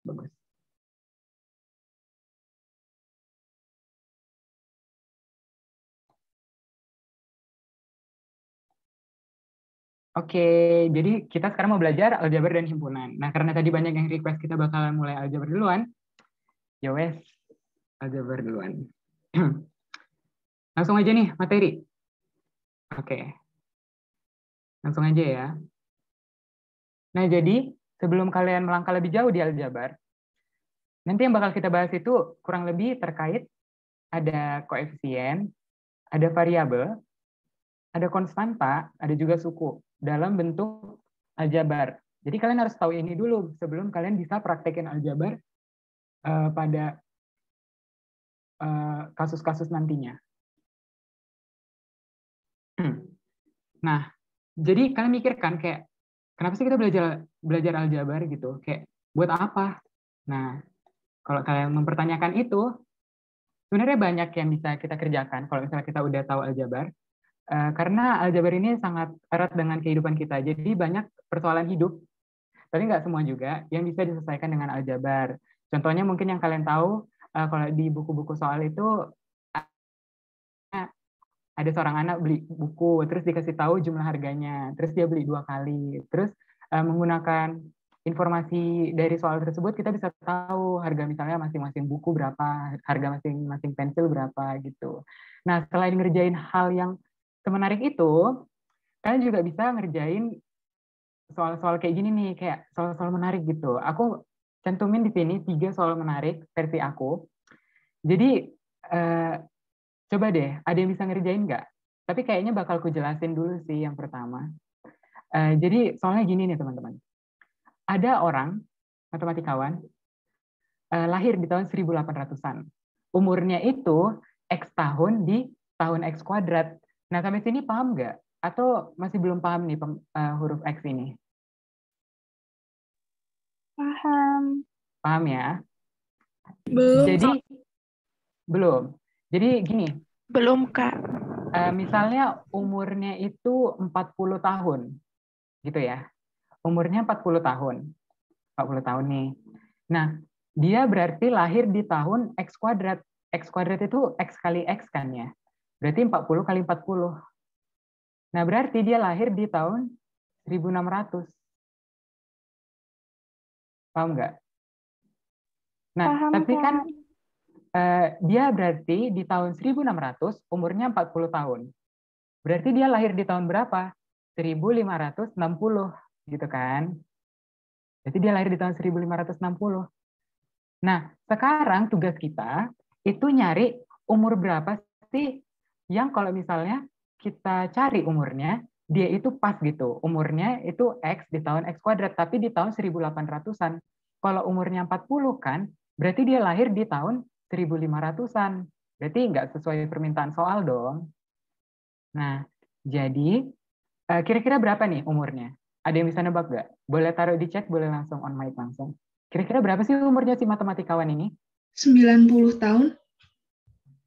bagus. Oke, jadi kita sekarang mau belajar aljabar dan himpunan. Nah, karena tadi banyak yang request kita bakalan mulai aljabar duluan, ya wes, aljabar duluan. Langsung aja nih, materi. Oke, langsung aja ya. Nah, jadi sebelum kalian melangkah lebih jauh di aljabar, nanti yang bakal kita bahas itu kurang lebih terkait ada koefisien, ada variabel, ada konstanta, ada juga suku dalam bentuk aljabar. Jadi kalian harus tahu ini dulu sebelum kalian bisa praktekin aljabar pada kasus-kasus nantinya. Nah, jadi kalian mikirkan kayak kenapa sih kita belajar aljabar gitu? Kayak buat apa? Nah, kalau kalian mempertanyakan itu, sebenarnya banyak yang bisa kita kerjakan kalau misalnya kita udah tahu aljabar. Karena aljabar ini sangat erat dengan kehidupan kita. Jadi banyak persoalan hidup, tapi nggak semua juga, yang bisa diselesaikan dengan aljabar. Contohnya mungkin yang kalian tahu, kalau di buku-buku soal itu, ada seorang anak beli buku, terus dikasih tahu jumlah harganya, terus dia beli 2 kali. Terus menggunakan informasi dari soal tersebut, kita bisa tahu harga misalnya masing-masing buku berapa, harga masing-masing pensil berapa gitu. Nah, selain ngerjain hal yang semenarik itu, kalian juga bisa ngerjain soal-soal kayak gini nih, kayak soal-soal menarik gitu. Aku cantumin di sini 3 soal menarik versi aku. Jadi, eh, coba deh, ada yang bisa ngerjain nggak? Tapi kayaknya bakal ku jelasin dulu sih yang pertama. Jadi soalnya gini nih teman-teman. Ada orang, matematikawan, lahir di tahun 1800-an. Umurnya itu X tahun di tahun X kuadrat. Nah, sampai sini paham nggak? Atau masih belum paham nih huruf X ini? Paham. Paham ya? Belum. Jadi, belum. Jadi gini, Belum, Kak. misalnya umurnya itu 40 tahun, gitu ya. Umurnya 40 tahun. 40 tahun nih. Nah, dia berarti lahir di tahun X kuadrat. X kuadrat itu X kali X kan ya. Berarti 40 kali 40. Nah, berarti dia lahir di tahun 1600. Paham nggak? Nah, Paham, tapi kan Kak. dia berarti di tahun 1600 umurnya 40 tahun. Berarti dia lahir di tahun berapa? 1560 gitu kan. Jadi dia lahir di tahun 1560. Nah, sekarang tugas kita itu nyari umur berapa sih yang kalau misalnya kita cari umurnya, dia itu pas gitu. Umurnya itu X di tahun X kuadrat, tapi di tahun 1800-an. Kalau umurnya 40 kan, berarti dia lahir di tahun 1500-an. Berarti nggak sesuai permintaan soal dong. Nah, jadi kira-kira berapa nih umurnya? Ada yang bisa nebak nggak? Boleh taruh di chat, boleh langsung on mic langsung. Kira-kira berapa sih umurnya si matematikawan ini? 90 tahun.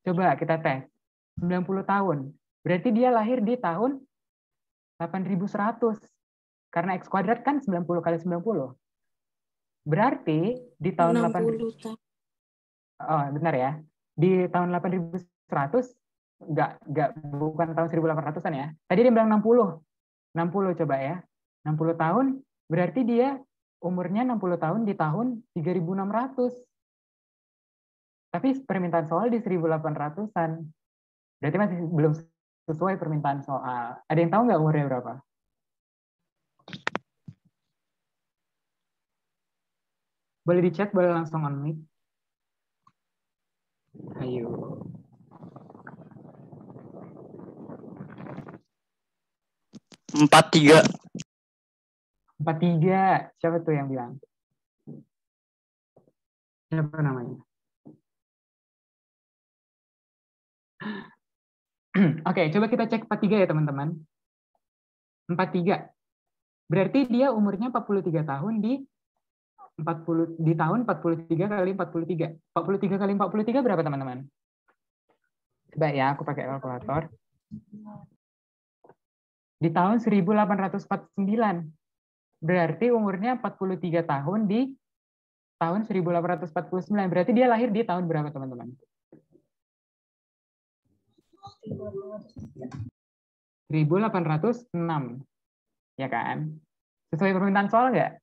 Coba kita tes. 90 tahun. Berarti dia lahir di tahun 8100. Karena X kuadrat kan 90 kali 90. Berarti di tahun 60 tahun. oh benar ya. Di tahun 8100 bukan tahun 1800-an ya. Tadi dia bilang 60. 60 coba ya. 60 tahun berarti dia umurnya 60 tahun di tahun 3600. Tapi permintaan soal di 1800-an. Berarti masih belum sesuai permintaan soal. Ada yang tahu nggak umurnya berapa? Boleh di chat, boleh langsung on mic. Ayo. Empat tiga. 43. Siapa tuh yang bilang? Siapa namanya? Oke, coba kita cek 43 ya teman-teman. 43. Berarti dia umurnya 43 tahun di 40 di tahun 43 kali 43. 43 kali 43 berapa teman-teman? Coba ya, aku pakai kalkulator. Di tahun 1849. Berarti umurnya 43 tahun di tahun 1849. Berarti dia lahir di tahun berapa, teman-teman? 1806, ya kan? Sesuai permintaan soal nggak?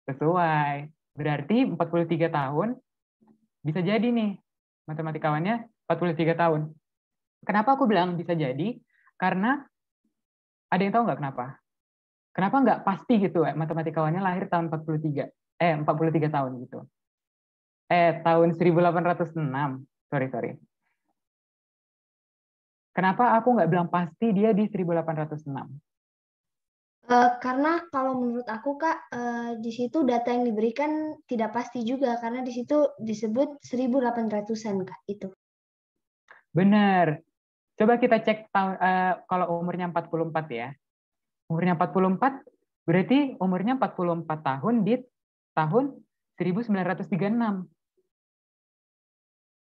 Sesuai. Berarti 43 tahun bisa jadi nih matematikawannya 43 tahun. Kenapa aku bilang bisa jadi? Karena ada yang tahu nggak kenapa? Kenapa nggak pasti gitu matematikawannya lahir tahun 43 tahun gitu. Tahun 1806. Sorry. Kenapa aku nggak bilang pasti dia di 1806? Karena kalau menurut aku Kak, di situ data yang diberikan tidak pasti juga karena di situ disebut 1800-an Kak itu. Benar. Coba kita cek kalau umurnya 44 ya. Umurnya 44 berarti umurnya 44 tahun di tahun 1936.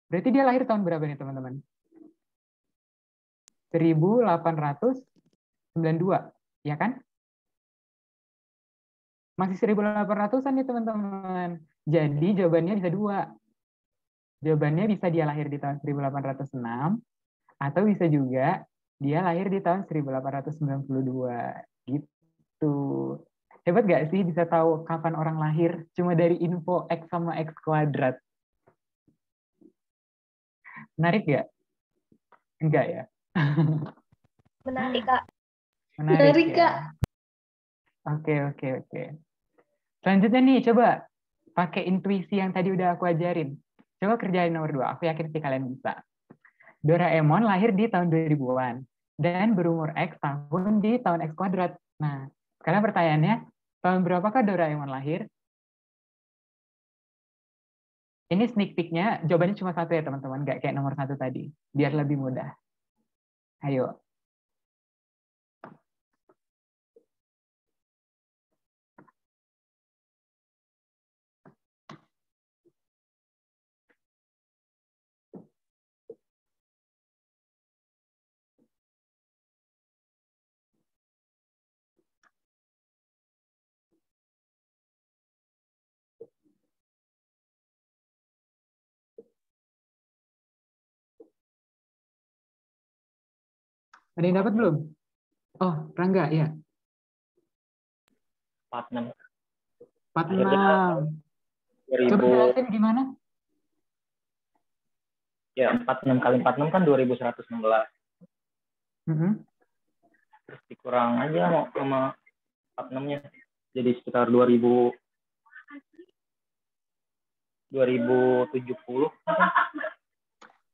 Berarti dia lahir tahun berapa nih teman-teman? 1892, ya kan? Masih 1800-an nih teman-teman. Jadi jawabannya bisa dua. Jawabannya bisa dia lahir di tahun 1806 atau bisa juga dia lahir di tahun 1892. Gitu. Hebat gak sih bisa tahu kapan orang lahir cuma dari info X sama X kuadrat? Menarik gak? Enggak ya? Menarik Kak. Menarik ya? Kak. Oke. Selanjutnya nih, coba pakai intuisi yang tadi udah aku ajarin. Coba kerjain nomor 2. Aku yakin sih kalian bisa. Doraemon lahir di tahun 2000-an dan berumur X tahun di tahun X kuadrat. Nah, sekarang pertanyaannya, tahun berapakah Doraemon lahir? Ini sneak peek-nya, jawabannya cuma satu ya teman-teman, nggak kayak nomor 1 tadi. Biar lebih mudah. Ayo. Ada yang dapat belum? Oh, Rangga, ya. 46. 46. Coba 2000, jelasin gimana? ya 46 kali 46 kan 2116. Terus dikurang aja sama 46-nya. Jadi sekitar 2070.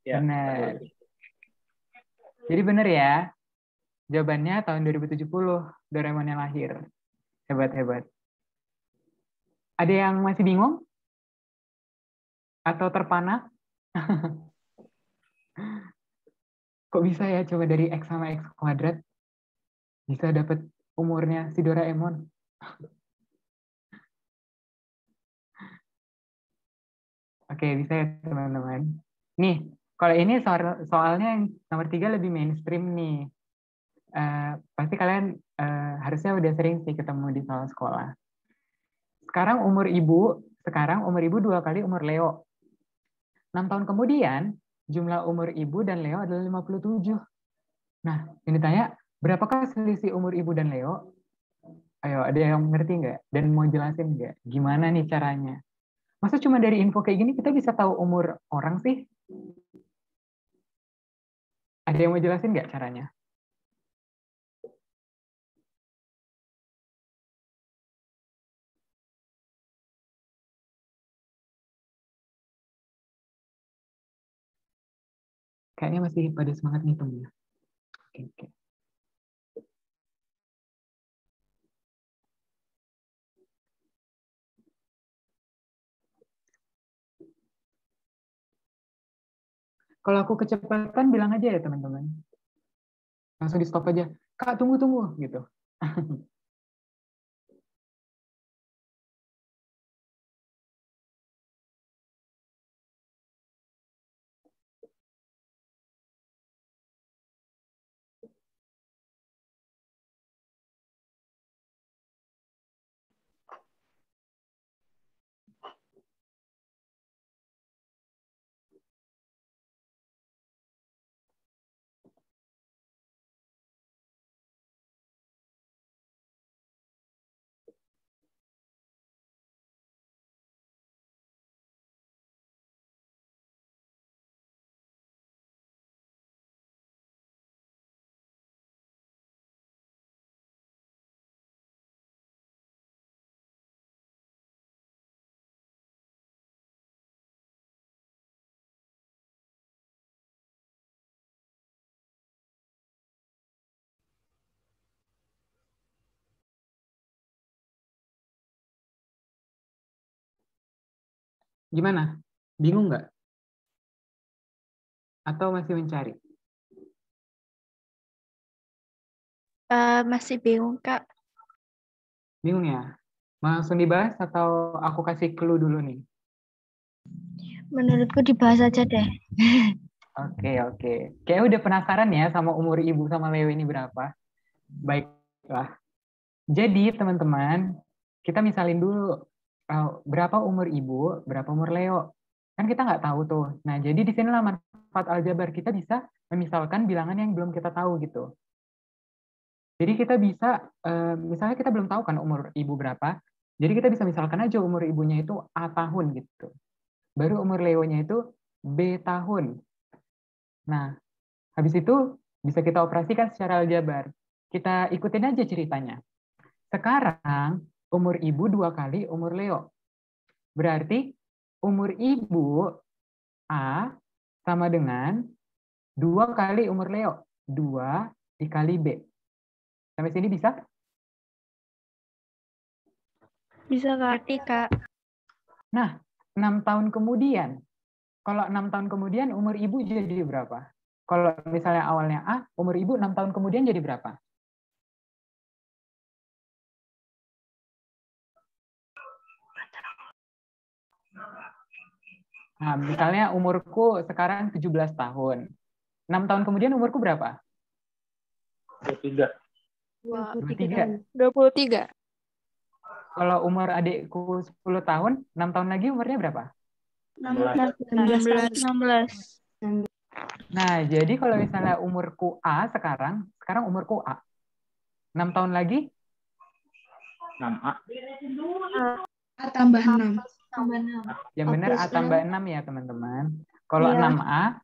Ya, Benar. Jadi benar ya. Jawabannya tahun 2070 Doraemon yang lahir. Hebat. Ada yang masih bingung? Atau terpana? Kok bisa ya coba dari X sama X kuadrat bisa dapat umurnya si Doraemon? Oke, bisa ya teman-teman. Nih, kalau ini soalnya yang nomor 3 lebih mainstream nih. Pasti kalian harusnya udah sering sih ketemu di soal sekolah. Sekarang umur ibu 2 kali umur Leo. 6 tahun kemudian, jumlah umur ibu dan Leo adalah 57. Nah, ini tanya, berapakah selisih umur ibu dan Leo? Ayo, ada yang ngerti nggak? Dan mau jelasin nggak? Gimana nih caranya? Masa cuma dari info kayak gini kita bisa tahu umur orang sih? Ada yang mau jelasin nggak caranya? Kayaknya masih pada semangat ngitung ya. Oke. Kalau aku kecepatan bilang aja ya teman-teman. Langsung di stop aja. Kak, tunggu gitu. Gimana? Bingung nggak? Atau masih mencari? Masih bingung, Kak. Bingung ya? Langsung dibahas atau aku kasih clue dulu nih? Menurutku dibahas aja deh. Oke. Kayak udah penasaran ya sama umur ibu sama Leo ini berapa? Baiklah. Jadi teman-teman, kita misalin dulu berapa umur ibu, berapa umur Leo. Kan kita nggak tahu tuh. Nah, jadi di sinilah manfaat aljabar. Kita bisa memisalkan bilangan yang belum kita tahu gitu. Jadi kita bisa, misalnya kita belum tahu kan umur ibu berapa, jadi kita bisa misalkan aja umur ibunya itu A tahun gitu. Baru umur Leonya itu B tahun. Nah, habis itu bisa kita operasikan secara aljabar. Kita ikutin aja ceritanya. Sekarang umur ibu 2 kali umur Leo. Berarti umur ibu A sama dengan 2 kali umur Leo. 2 dikali B. Sampai sini bisa? Bisa, Kak. Ngerti, Kak. Nah, 6 tahun kemudian. Kalau 6 tahun kemudian umur ibu jadi berapa? Kalau misalnya awalnya A, umur ibu 6 tahun kemudian jadi berapa? Nah, misalnya umurku sekarang 17 tahun. 6 tahun kemudian umurku berapa? 23. 23. 23. Kalau umur adikku 10 tahun, 6 tahun lagi umurnya berapa? 16. Nah, jadi kalau misalnya umurku A sekarang umurku A. 6 tahun lagi? 6A. A tambah 6. Yang benar A tambah 6 ya, teman-teman. Kalau Iya. 6A,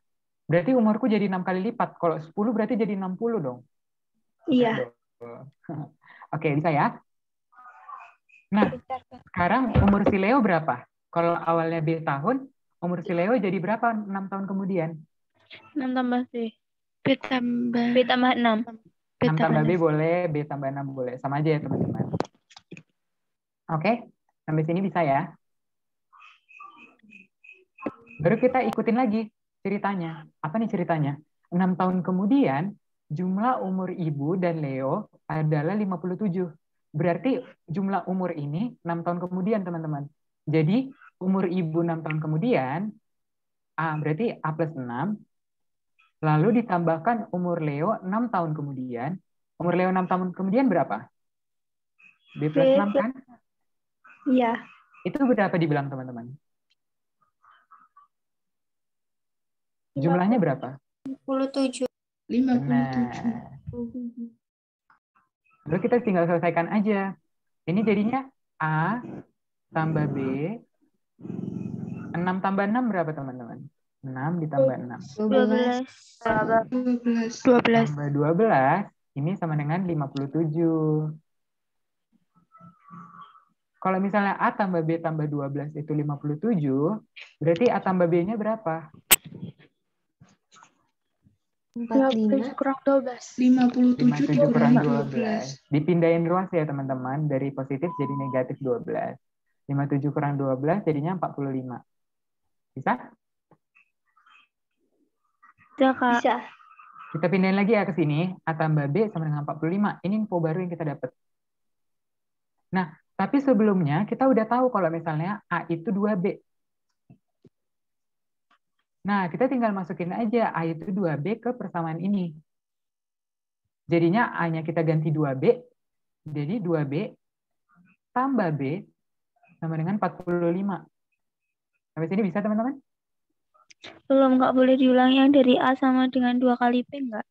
berarti umurku jadi 6 kali lipat. Kalau 10 berarti jadi 60 dong. Iya. Oke, bisa ya? Nah, sekarang umur si Leo berapa? Kalau awalnya B tahun, umur si Leo jadi berapa 6 tahun kemudian? 6 tambah B. B tambah 6. 6 tambah B boleh, B tambah 6 boleh. Sama aja ya, teman-teman. Oke, sampai sini bisa ya? Baru kita ikutin lagi ceritanya. Apa nih ceritanya? 6 tahun kemudian, jumlah umur ibu dan Leo adalah 57. Berarti jumlah umur ini 6 tahun kemudian, teman-teman. Jadi, umur ibu 6 tahun kemudian, berarti A plus 6, lalu ditambahkan umur Leo 6 tahun kemudian. Umur Leo 6 tahun kemudian berapa? B plus 6 kan? Iya. Itu berapa dibilang, teman-teman? Jumlahnya berapa? 57. 57. Nah, lalu kita tinggal selesaikan aja. Ini jadinya A tambah B. 6 tambah 6 berapa, teman-teman? 6 ditambah 6. 12. 12. Tambah 12, ini sama dengan 57. Kalau misalnya A tambah B tambah 12 itu 57, berarti A tambah B-nya berapa? 45. kurang 12. 57 57 kurang kurang 12. 12. Dipindahin ruas ya, teman-teman. Dari positif jadi negatif 12. 57 kurang 12 jadinya 45. Bisa? Bisa, Kak. Bisa. Kita pindahin lagi ya ke sini. A tambah B sama dengan 45. Ini info baru yang kita dapat. Nah, tapi sebelumnya kita udah tahu kalau misalnya A itu 2B. Nah, kita tinggal masukin aja A itu 2B ke persamaan ini. Jadinya A-nya kita ganti 2B. Jadi 2B tambah B sama dengan 45. Sampai sini bisa, teman-teman? Belum, nggak boleh diulang yang dari A sama dengan 2 kali B, nggak?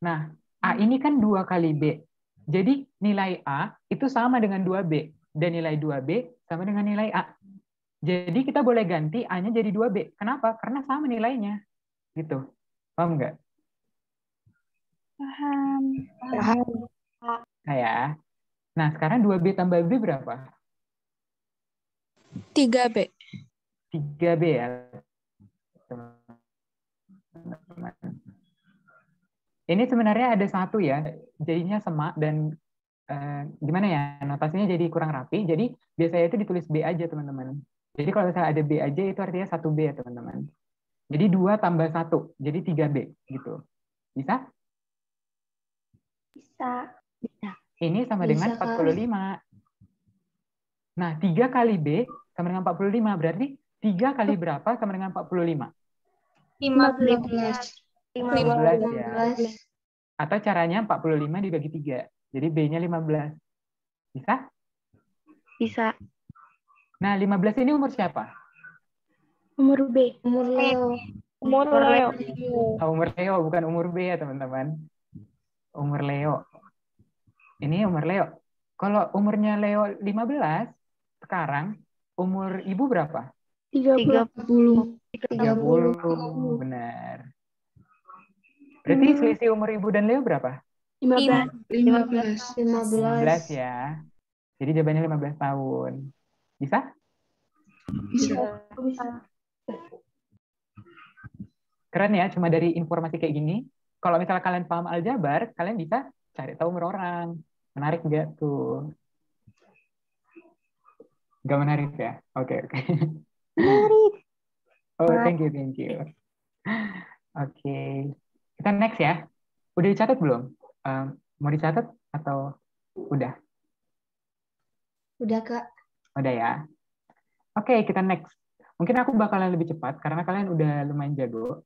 Nah, A ini kan 2 kali B. Jadi nilai A itu sama dengan 2B. Dan nilai 2B sama dengan nilai A. Jadi kita boleh ganti A-nya jadi 2B. Kenapa? Karena sama nilainya. Gitu. Paham nggak? Paham. Nah, ya. Nah, sekarang 2B tambah B berapa? 3B. 3B ya. Teman-teman. Ini sebenarnya ada satu ya. Jadinya semak dan gimana ya, notasinya jadi kurang rapi. Jadi biasanya itu ditulis B aja, teman-teman. Jadi kalau misalnya ada B aja itu artinya 1B ya teman-teman. Jadi 2 tambah 1, jadi 3B gitu. Bisa? Bisa. Ini sama Bisa, dengan Kak. 45. Nah, 3 kali B sama dengan 45, berarti 3 kali berapa sama dengan 45? 15. 15 ya. 15. Atau caranya 45 dibagi 3. Jadi B-nya 15. Bisa? Bisa. Nah, 15 ini umur siapa? Umur B. Umur Leo. Umur Leo. Oh, umur Leo, bukan umur B ya teman-teman. Umur Leo. Ini umur Leo. Kalau umurnya Leo 15, sekarang umur ibu berapa? 30. 30. 30, benar. Berarti selisih umur ibu dan Leo berapa? 15. 15. 15 15. ya. Jadi jawabannya 15 tahun. Bisa? Bisa. Keren ya, cuma dari informasi kayak gini. Kalau misalnya kalian paham aljabar, kalian bisa cari tahu umur orang. Menarik nggak tuh? Nggak menarik ya? Oke. Menarik. Oh, thank you. Oke. Kita next ya. Udah dicatat belum? Mau dicatat atau udah? Udah, Kak. Udah ya. Oke, kita next. Mungkin aku bakalan lebih cepat karena kalian udah lumayan jago.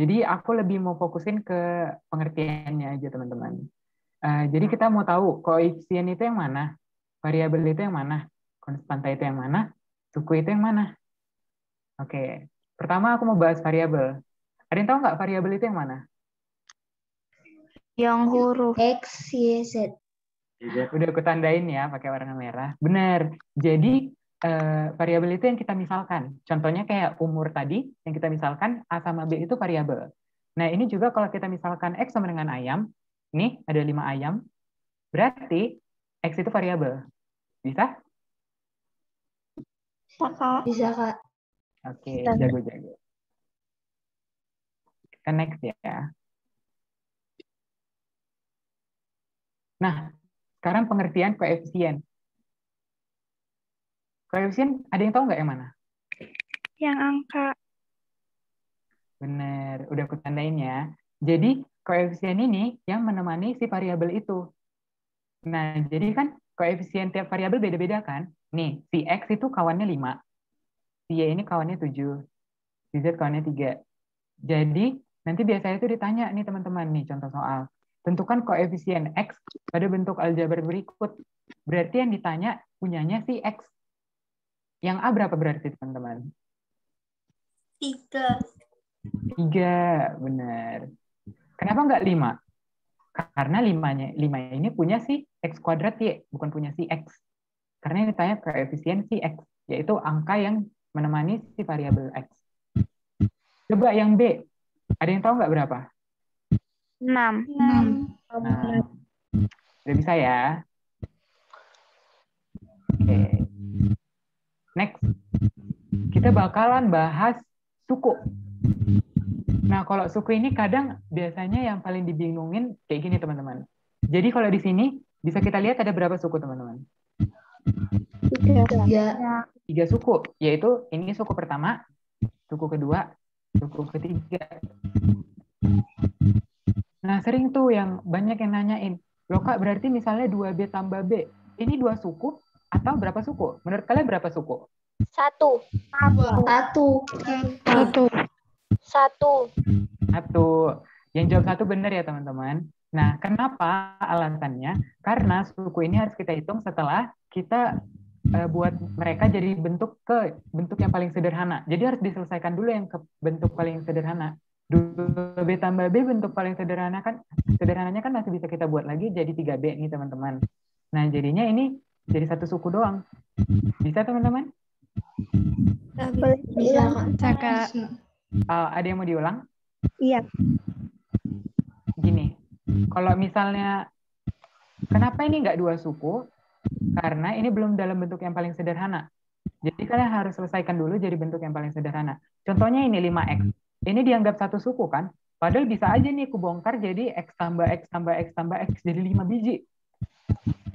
Jadi aku lebih mau fokusin ke pengertiannya aja, teman-teman. Jadi kita mau tahu koefisien itu yang mana, variabel itu yang mana, konstanta itu yang mana, suku itu yang mana. Oke. Pertama aku mau bahas variabel. Ada yang tahu nggak variabel itu yang mana? Yang huruf. X, Y, Z. Udah aku tandain ya pakai warna merah. Benar. Jadi variabel itu yang kita misalkan. Contohnya kayak umur tadi yang kita misalkan A sama B itu variabel. Nah, ini juga kalau kita misalkan X sama dengan ayam, nih ada 5 ayam, berarti X itu variabel. Bisa? Bisa, Kak. Bisa, Kak. Oke, jago-jago. Kita next ya. Nah, sekarang pengertian koefisien. Koefisien, ada yang tahu nggak yang mana? Yang angka. Bener, udah aku tandain ya. Jadi, koefisien ini yang menemani si variabel itu. Nah, jadi kan koefisien tiap variabel beda-beda kan? Nih, si X itu kawannya 5. Si Y ini kawannya 7. Si Z kawannya 3. Jadi, nanti biasanya itu ditanya nih teman-teman, nih contoh soal. Tentukan koefisien X pada bentuk aljabar berikut. Berarti yang ditanya punyanya si X. Yang A berapa berarti teman-teman? 3. 3, benar. Kenapa nggak 5? Karena 5 ini punya si X kuadrat Y, bukan punya si X. Karena ini ditanya koefisien si X, yaitu angka yang menemani si variabel X. Coba yang B, ada yang tahu nggak berapa? 6. 6. Nah, udah bisa ya? Oke. Next, kita bakalan bahas suku. Nah, kalau suku ini kadang biasanya yang paling dibingungin kayak gini, teman-teman. Jadi kalau di sini bisa kita lihat ada berapa suku, teman-teman? 3. 3 suku, yaitu ini suku pertama, suku kedua, suku ketiga. Nah, sering tuh yang banyak yang nanyain, loh Kak, berarti misalnya 2B tambah B, ini 2 suku atau berapa suku? Menurut kalian berapa suku? 1. 1. 1. Yang jawab 1 benar ya, teman-teman. Nah, kenapa alasannya? Karena suku ini harus kita hitung setelah kita buat mereka jadi bentuk yang paling sederhana. Jadi harus diselesaikan dulu yang ke bentuk paling sederhana. 2B tambah B bentuk paling sederhananya kan masih bisa kita buat lagi jadi 3B nih, teman-teman. Nah, jadinya ini jadi 1 suku doang. Bisa, teman-teman? Bisa, Kak. Ada yang mau diulang? Iya. Gini, kalau misalnya kenapa ini nggak 2 suku? Karena ini belum dalam bentuk yang paling sederhana. Jadi kalian harus selesaikan dulu jadi bentuk yang paling sederhana. Contohnya ini 5X. Ini dianggap 1 suku kan? Padahal bisa aja nih aku bongkar jadi X tambah X tambah X tambah X jadi 5 biji.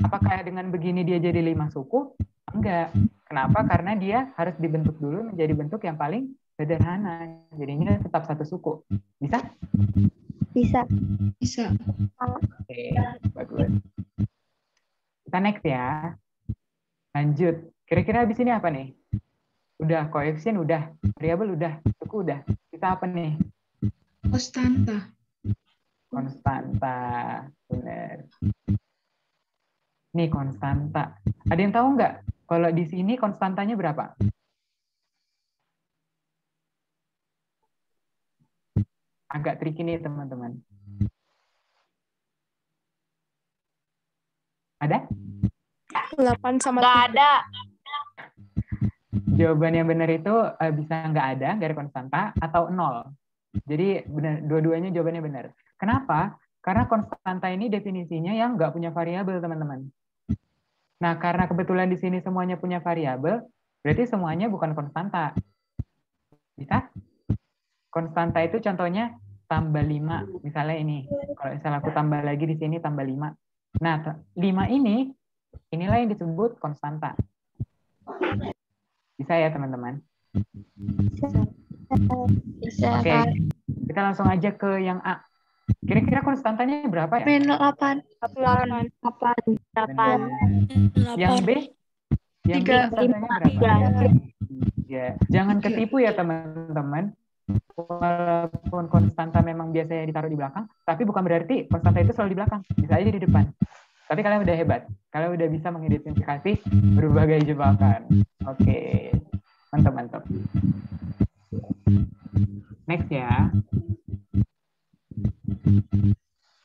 Apakah dengan begini dia jadi 5 suku? Enggak. Kenapa? Karena dia harus dibentuk dulu menjadi bentuk yang paling sederhana. Jadinya tetap satu suku. Bisa? Bisa. Bisa. Oke, bagus. Kita next ya. Lanjut. Kira-kira habis ini apa nih? Udah, koefisien udah, variabel udah, suku udah. Kita apa nih? Konstanta. Konstanta. Benar. Nih konstanta. Ada yang tahu nggak? Kalau di sini konstantanya berapa? Agak tricky nih teman-teman. Ada? 8 sama Nggak 3. ada. Jawaban yang benar itu bisa nggak ada, nggak ada konstanta, atau 0. Jadi benar, dua-duanya jawabannya benar. Kenapa? Karena konstanta ini definisinya yang nggak punya variabel, teman-teman. Nah, karena kebetulan di sini semuanya punya variabel, berarti semuanya bukan konstanta. Bisa? Konstanta itu contohnya tambah 5. Misalnya ini. Kalau misalnya aku tambah lagi di sini tambah 5. Nah, 5 ini, inilah yang disebut konstanta. Bisa ya, teman-teman? Bisa. Oke, kita langsung aja ke yang A. Kira-kira konstantanya berapa ya? Min 8. 8. Benar. Yang B? Yang B konstantanya berapa? 3. Ya, jangan ketipu ya teman-teman. Walaupun konstanta memang biasanya ditaruh di belakang, tapi bukan berarti konstanta itu selalu di belakang. Bisa aja di depan. Tapi kalian udah hebat. Kalian udah bisa mengidentifikasi berbagai jebakan. Oke. Mantap. Next ya.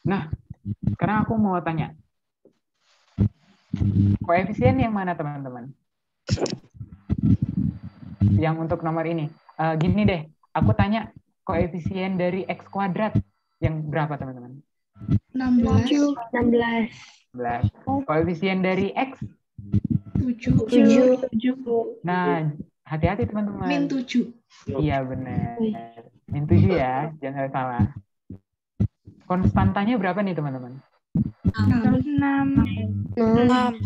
Nah, sekarang aku mau tanya. Koefisien yang mana, teman-teman? Yang untuk nomor ini. Gini deh, aku tanya koefisien dari X kuadrat yang berapa, teman-teman? 16. 16. Koefisien dari X? 7. Nah, hati-hati, teman-teman. Min 7. Iya, benar. Min 7 ya, jangan salah. Konstantanya berapa nih, teman-teman? 6. 6.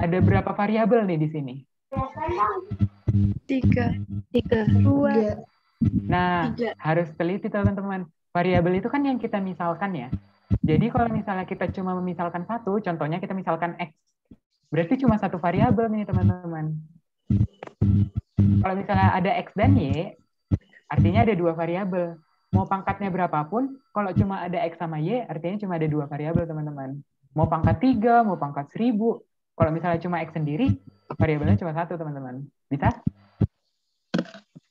Ada berapa variabel nih di sini? 3. 2. Nah, harus teliti, teman-teman. Variabel itu kan yang kita misalkan ya. Jadi kalau misalnya kita cuma memisalkan satu, contohnya kita misalkan X. Berarti cuma satu variabel nih, teman-teman. Kalau misalnya ada X dan Y, artinya ada dua variabel. Mau pangkatnya berapapun, kalau cuma ada X sama Y, artinya cuma ada dua variabel, teman-teman. Mau pangkat 3, mau pangkat 1000. Kalau misalnya cuma X sendiri, variabelnya cuma satu, teman-teman. Bisa?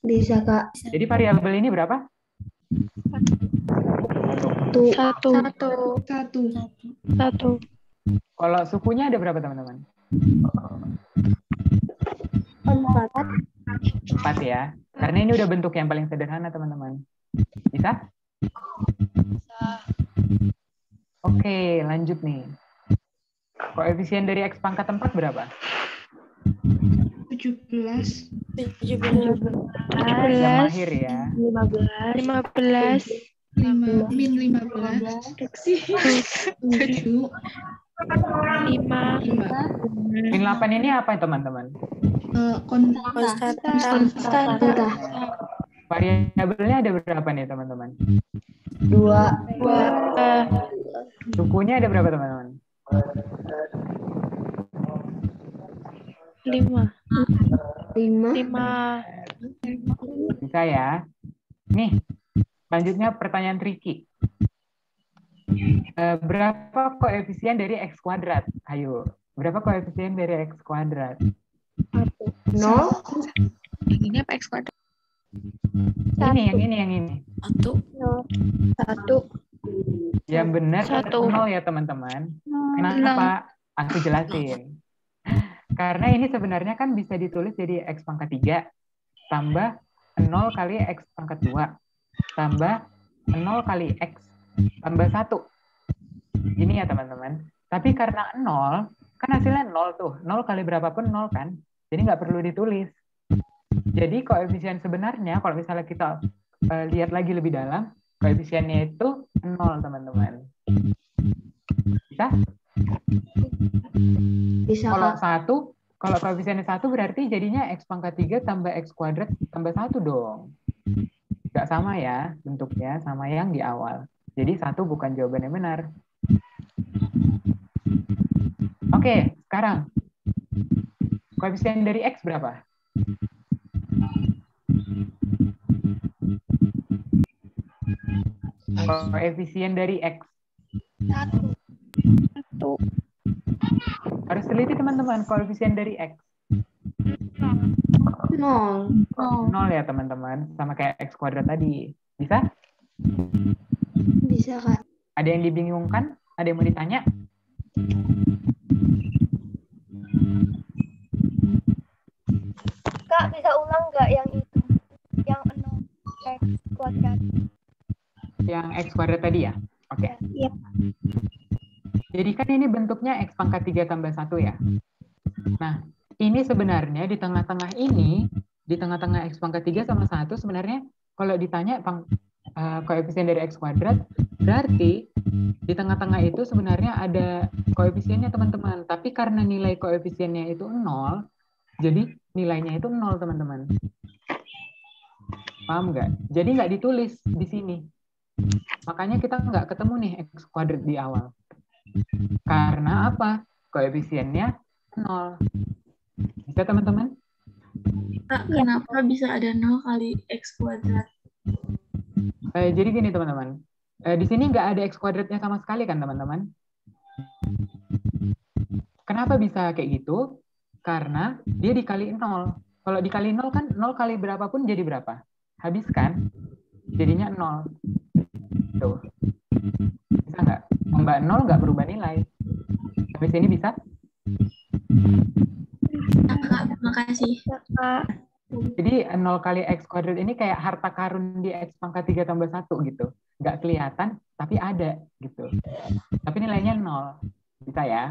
Bisa, Kak. Jadi variabel ini berapa? 1. Kalau sukunya ada berapa, teman-teman? 4 ya. Karena ini udah bentuk yang paling sederhana, teman-teman. Bisa? Oke, lanjut nih. Koefisien dari X pangkat 4 berapa? 17. Yang mahir ya. 15. Min 15. 7. 5. Min 8 ini apa, teman-teman? Konstanta. Variabelnya ada berapa nih, teman-teman? 2. Sukunya ada berapa, teman-teman? 5. 5. Bisa ya. Nih, selanjutnya pertanyaan tricky. Berapa koefisien dari X kuadrat? Ayo, berapa koefisien dari X kuadrat? 0. Ini apa X kuadrat? Yang ini. 1. Yang benar 1. 0 ya, teman-teman. Kenapa? Aku jelasin. Karena ini sebenarnya kan bisa ditulis jadi X pangkat 3 tambah 0 kali X pangkat 2 tambah 0 kali X tambah 1. Gini ya, teman-teman. Tapi karena 0, kan hasilnya 0 tuh. 0 kali berapapun 0 kan. Jadi nggak perlu ditulis. Jadi koefisien sebenarnya, kalau misalnya kita lihat lagi lebih dalam, koefisiennya itu 0, teman-teman. Bisa? Bisa, Kalau Kak. 1, Kalau koefisiennya 1 berarti jadinya X pangkat 3 tambah X kuadrat tambah 1 dong. Nggak sama ya bentuknya sama yang di awal. Jadi 1 bukan jawaban yang benar. Oke, sekarang koefisien dari X berapa? Koefisien dari X. 1. Harus teliti teman-teman, koefisien dari X. 0. 0 ya teman-teman, sama kayak X kuadrat tadi. Bisa? Bisa, Kak. Ada yang dibingungkan? Ada yang mau ditanya? Kak, bisa ulang nggak yang itu? Yang 0 X kuadrat. Yang X kuadrat tadi ya? Oke. Iya. Jadi kan ini bentuknya X pangkat 3 tambah 1 ya. Nah, ini sebenarnya di tengah-tengah ini, di tengah-tengah X pangkat 3 sama 1 sebenarnya kalau ditanya koefisien dari X kuadrat, berarti di tengah-tengah itu sebenarnya ada koefisiennya teman-teman. Tapi karena nilai koefisiennya itu 0, jadi nilainya itu 0 teman-teman. Paham nggak? Jadi nggak ditulis di sini. Makanya kita nggak ketemu nih X kuadrat di awal. Karena apa? Koefisiennya 0. Bisa teman-teman? Kak, kenapa bisa ada 0 kali X kuadrat? Jadi gini teman-teman. Di sini nggak ada X kuadratnya sama sekali kan teman-teman? Kenapa bisa kayak gitu? Karena dia dikali 0. Kalau dikali 0 kan 0 kali berapapun jadi berapa? Habis kan? Jadinya 0. Tuh. Bisa nggak? Tambah 0 nggak berubah nilai. Sampai sini bisa? Kak, makasih. Jadi 0 kali X kuadrat ini kayak harta karun di X pangkat 3 tambah 1 gitu. Nggak kelihatan, tapi ada gitu. Tapi nilainya 0. Bisa ya?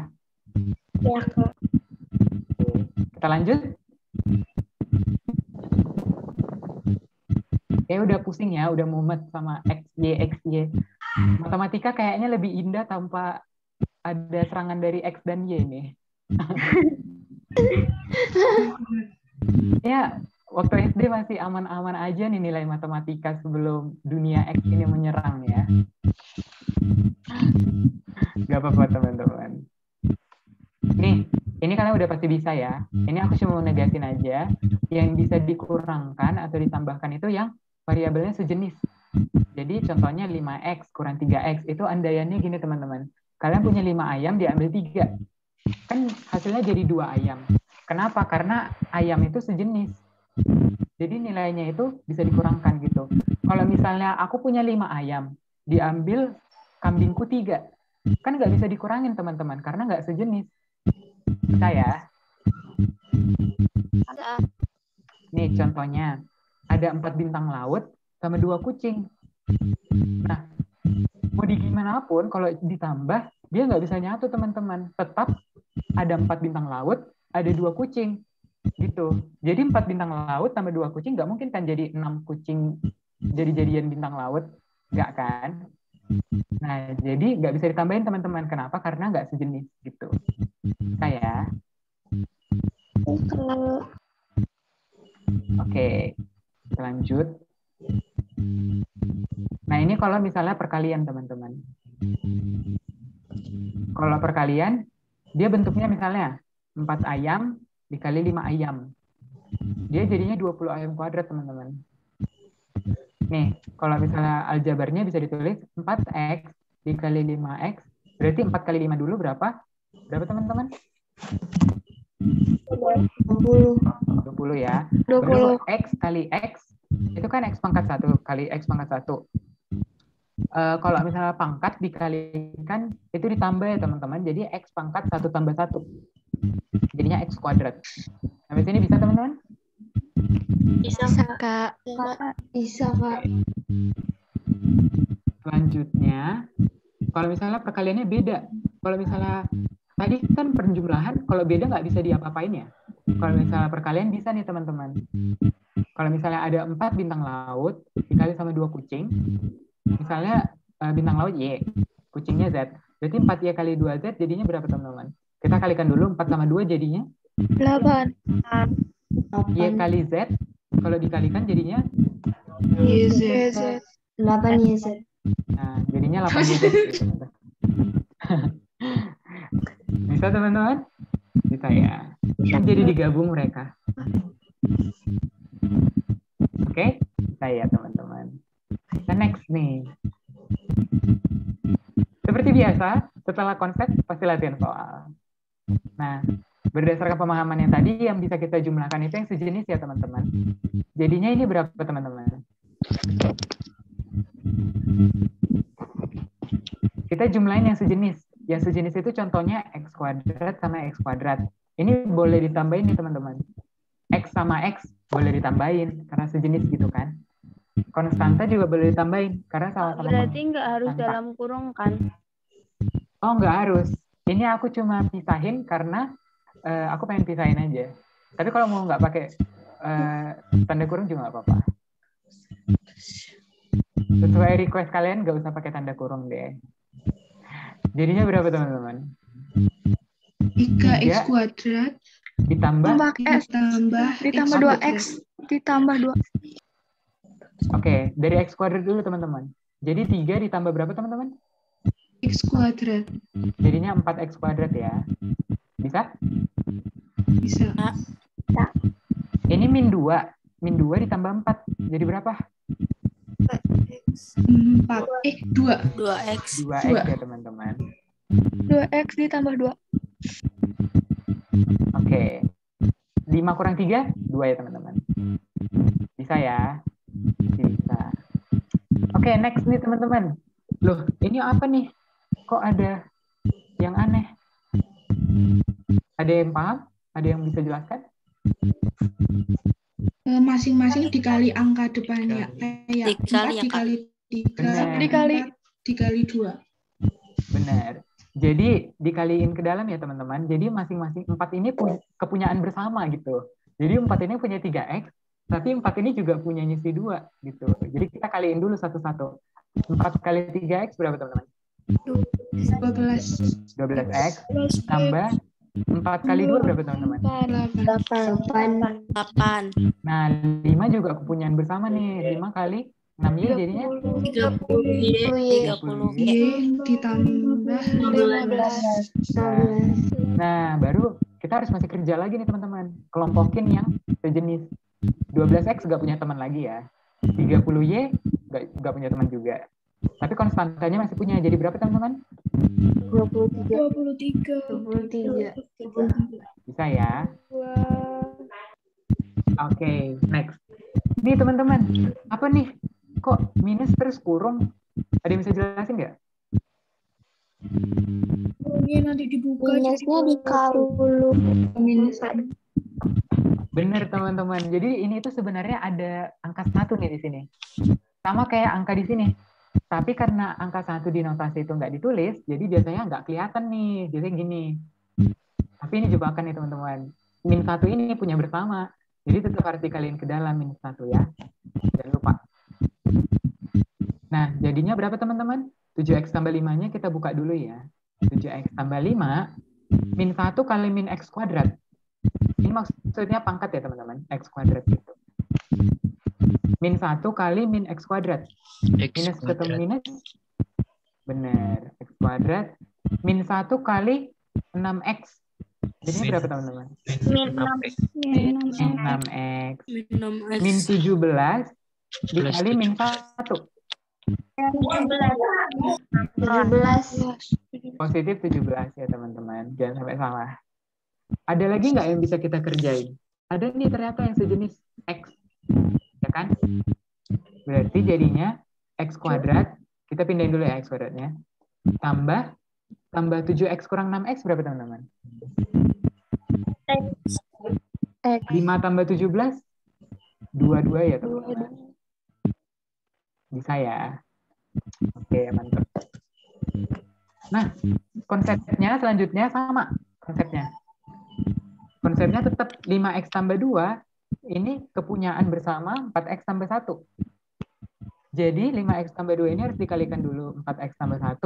Ya, Kak. Oke. Kita lanjut? Kayak udah pusing ya, udah mumet sama XY. Matematika kayaknya lebih indah tanpa ada serangan dari X dan Y nih. Ya, waktu SD masih aman-aman aja nih nilai matematika sebelum dunia X ini menyerang ya. Gak apa-apa teman-teman. Nih, ini kalian udah pasti bisa ya. Ini aku cuma mau negasin aja. Yang bisa dikurangkan atau ditambahkan itu yang variabelnya sejenis. Jadi contohnya 5X kurang 3X. Itu andaiannya gini teman-teman. Kalian punya 5 ayam, diambil 3. Kan hasilnya jadi 2 ayam. Kenapa? Karena ayam itu sejenis. Jadi nilainya itu bisa dikurangkan gitu. Kalau misalnya aku punya 5 ayam, diambil kambingku 3. Kan nggak bisa dikurangin teman-teman, karena nggak sejenis. Bisa ya? Nih contohnya, ada 4 bintang laut sama 2 kucing. Nah, mau gimana pun, kalau ditambah, dia nggak bisa nyatu teman-teman. Tetap ada 4 bintang laut, ada 2 kucing. Gitu. Jadi 4 bintang laut tambah 2 kucing nggak mungkin kan jadi 6 kucing jadi-jadian bintang laut. Nggak kan? Nah, jadi nggak bisa ditambahin teman-teman. Kenapa? Karena nggak sejenis. Gitu. Saya. Oke. Lanjut. Nah, ini kalau misalnya perkalian teman-teman. Kalau perkalian, dia bentuknya misalnya 4 ayam dikali 5 ayam. Dia jadinya 20 ayam kuadrat, teman-teman. Nih, kalau misalnya aljabarnya bisa ditulis 4X dikali 5X. Berarti 4 kali 5 dulu berapa? Berapa, teman-teman? 20 ya. 20. X kali X, itu kan X pangkat 1 kali X pangkat 1. Kalau misalnya pangkat dikalikan, itu ditambah ya, teman-teman. Jadi X pangkat 1 tambah 1. Jadinya X kuadrat. Sampai sini bisa teman-teman? Bisa, Kak. Bisa, Kak. Selanjutnya, kalau misalnya perkaliannya beda. Kalau misalnya tadi kan penjumlahan, kalau beda nggak bisa diapa-apain ya. Kalau misalnya perkalian bisa nih teman-teman. Kalau misalnya ada 4 bintang laut dikali sama 2 kucing, misalnya bintang laut Y, kucingnya Z. Berarti 4Y kali 2Z jadinya berapa teman-teman? Kita kalikan dulu 4 sama 2 jadinya 8. Y kali Z, kalau dikalikan jadinya, YZ. 8 YZ. nah jadinya 8 YZ. Bisa teman-teman? Bisa ya. Kan jadi digabung mereka. Oke, bisa ya teman-teman. Nah, next nih. Seperti biasa, setelah konsep pasti latihan soal. Nah, berdasarkan pemahaman yang tadi, yang bisa kita jumlahkan itu yang sejenis ya teman-teman. Jadinya ini berapa teman-teman? Kita jumlahin yang sejenis. Yang sejenis itu contohnya X kuadrat sama X kuadrat. Ini boleh ditambahin nih teman-teman. X sama X boleh ditambahin karena sejenis gitu kan. Konstanta juga boleh ditambahin karena sama-sama Berarti nggak harus konstanta. dalam kurung kan? Oh, nggak harus. Ini aku cuma pisahin karena aku pengen pisahin aja. Tapi kalau mau nggak pakai tanda kurung juga nggak apa-apa. Sesuai request kalian nggak usah pakai tanda kurung deh. Jadinya berapa teman-teman? 3x kuadrat Ditambah. Ditambah 2x. Ditambah 2. Oke, dari X kuadrat dulu teman-teman. Jadi 3 ditambah berapa teman-teman? x kuadrat. Jadinya 4X kuadrat ya. Bisa? Bisa. Ini min 2. Min 2 ditambah 4. Jadi berapa? 2. 2x. 2X ya teman-teman. 2x ditambah 2. Oke. 5 kurang 3? 2 ya teman-teman. Bisa ya? Bisa. Oke, next nih teman-teman. Loh, ini apa nih? Kok ada yang aneh? Ada yang paham? Ada yang bisa jelaskan? Masing-masing dikali angka depannya. Kayak Dikali 4 ya, Kak. dikali 3 dikali 2. Benar. Jadi dikaliin ke dalam ya teman-teman. Jadi masing-masing 4 ini kepunyaan bersama gitu. Jadi 4 ini punya 3X, tapi 4 ini juga punya nyisi 2 gitu. Jadi kita kaliin dulu satu-satu. 4 kali 3X berapa teman-teman? 12X tambah 4 kali 2 berapa teman-teman? 8. Nah, 5 juga kepunyaan bersama nih. 5 kali 6Y jadinya 30. Y ditambah 15. Nah, baru kita harus masih kerja lagi nih teman-teman. Kelompokin yang sejenis. 12X nggak punya teman lagi ya. 30Y nggak punya teman juga. Tapi konstantanya masih punya. Jadi berapa teman-teman? 23. Bisa ya? Oke, next. Nih teman-teman, apa nih? Kok minus terus kurung? Ada yang bisa jelasin nggak? Minusnya dikali Bener teman-teman. Jadi ini tuh sebenarnya ada angka 1 nih di sini. Sama kayak angka di sini. Tapi karena angka 1 di notasi itu nggak ditulis, jadi biasanya nggak kelihatan nih. Jadi gini. Tapi ini jebakan nih teman-teman. Min 1 ini punya bersama. Jadi tetap harus dikaliin ke dalam min 1 ya. Jangan lupa. Nah, jadinya berapa teman-teman? 7X tambah 5-nya kita buka dulu ya. 7X tambah 5, min 1 kali min X kuadrat. Ini maksudnya pangkat ya teman-teman, X kuadrat gitu. Min 1 kali min X kuadrat. Minus ketemu minus. Benar, X kuadrat. Min 1 kali 6X. Jadinya berapa teman-teman? Min 6. 6X. Min 17 dikali min 1. 17. Positif 17 ya teman-teman. Jangan sampai salah. Ada lagi nggak yang bisa kita kerjain? Ada nih ternyata yang sejenis X. Ya kan? Berarti jadinya X kuadrat. Kita pindahin dulu ya X kuadratnya. Tambah 7X kurang 6X berapa teman-teman? 5 tambah 17? 22 ya teman-teman. Bisa ya? Oke, mantap. Nah, konsepnya selanjutnya sama. Konsepnya tetap 5X tambah 2, ini kepunyaan bersama 4X tambah 1. Jadi 5X tambah 2 ini harus dikalikan dulu 4X tambah 1,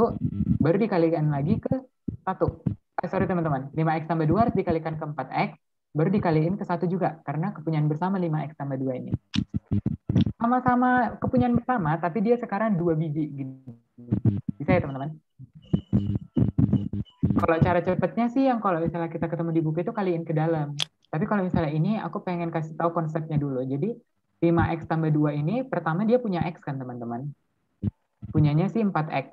baru dikalikan lagi ke 1. Sorry teman-teman, 5X tambah 2 harus dikalikan ke 4X, baru dikaliin ke 1 juga, karena kepunyaan bersama 5X tambah 2 ini. Sama-sama kepunyaan bersama, tapi dia sekarang 2 biji. Gini. Bisa ya teman-teman? Kalau cara cepatnya sih yang kalau misalnya kita ketemu di buku itu kaliin ke dalam. Tapi kalau misalnya ini aku pengen kasih tahu konsepnya dulu. Jadi 5X tambah 2 ini pertama dia punya X kan teman-teman. Punyanya sih 4X.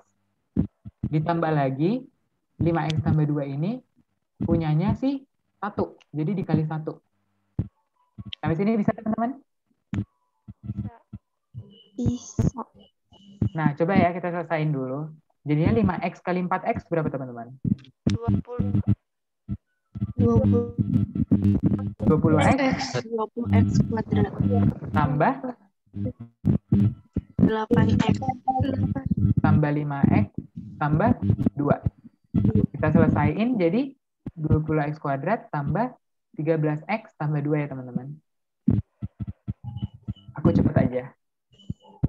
Ditambah lagi 5X tambah 2 ini punyanya sih 1. Jadi dikali 1. Sampai sini bisa teman-teman? Bisa. Nah coba ya kita selesain dulu. Jadinya 5X kali 4X berapa teman-teman? 20. 20X 20X kuadrat. tambah 8X. tambah 5X tambah 2. Kita selesaiin jadi 20X kuadrat tambah 13X tambah 2 ya teman-teman. Aku cepet aja.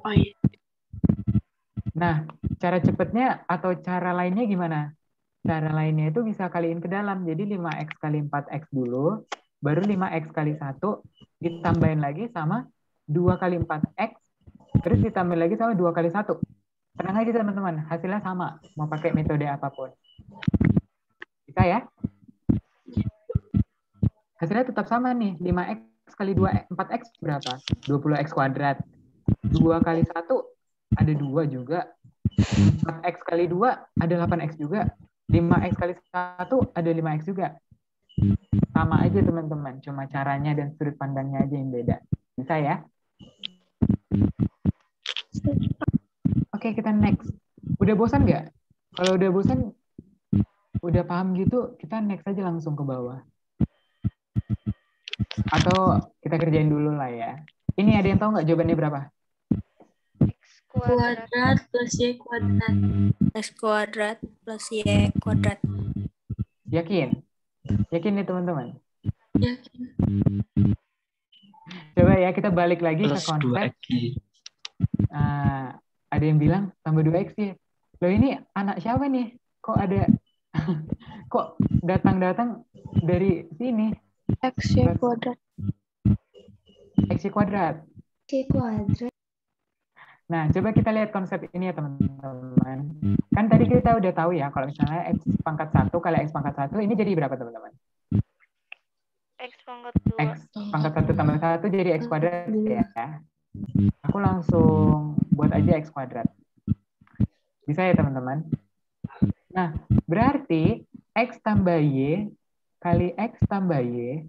Oh iya. Nah, cara cepetnya atau cara lainnya gimana? Cara lainnya itu bisa kaliin ke dalam. Jadi 5X kali 4X dulu, baru 5X kali 1, ditambahin lagi sama 2 kali 4X, terus ditambahin lagi sama 2 kali 1. Tenang aja teman-teman, hasilnya sama. Mau pakai metode apapun. Bisa ya? Hasilnya tetap sama nih. 5X kali 2, 4X berapa? 20X kuadrat. 2 kali 1 ada 2 juga. 4X kali 2 ada 8X juga. 5X kali 1 ada 5X juga. Sama aja teman-teman. Cuma caranya dan sudut pandangnya aja yang beda. Bisa ya? Oke, kita next. Udah bosan nggak? Kalau udah bosan, udah paham gitu, kita next aja langsung ke bawah. Atau kita kerjain dulu lah ya. Ini ada yang tahu nggak jawabannya berapa? Kuadrat plus Y kuadrat. X kuadrat plus Y kuadrat. Yakin? Yakin nih teman-teman? Yakin. Coba ya kita balik lagi ke Plus konsep. 2X. Ada yang bilang tambah 2X ya. Loh ini anak siapa nih? Kok ada kok datang-datang dari sini? X Y kuadrat. X kuadrat. X kuadrat. Nah, coba kita lihat konsep ini ya teman-teman. Kan tadi kita udah tahu ya kalau misalnya X pangkat 1 kali X pangkat 1 ini jadi berapa teman-teman? X pangkat 2. X pangkat 1 tambah 1 jadi X kuadrat ya. Aku langsung buat aja X kuadrat. Bisa ya teman-teman? Nah, berarti X tambah Y kali X tambah Y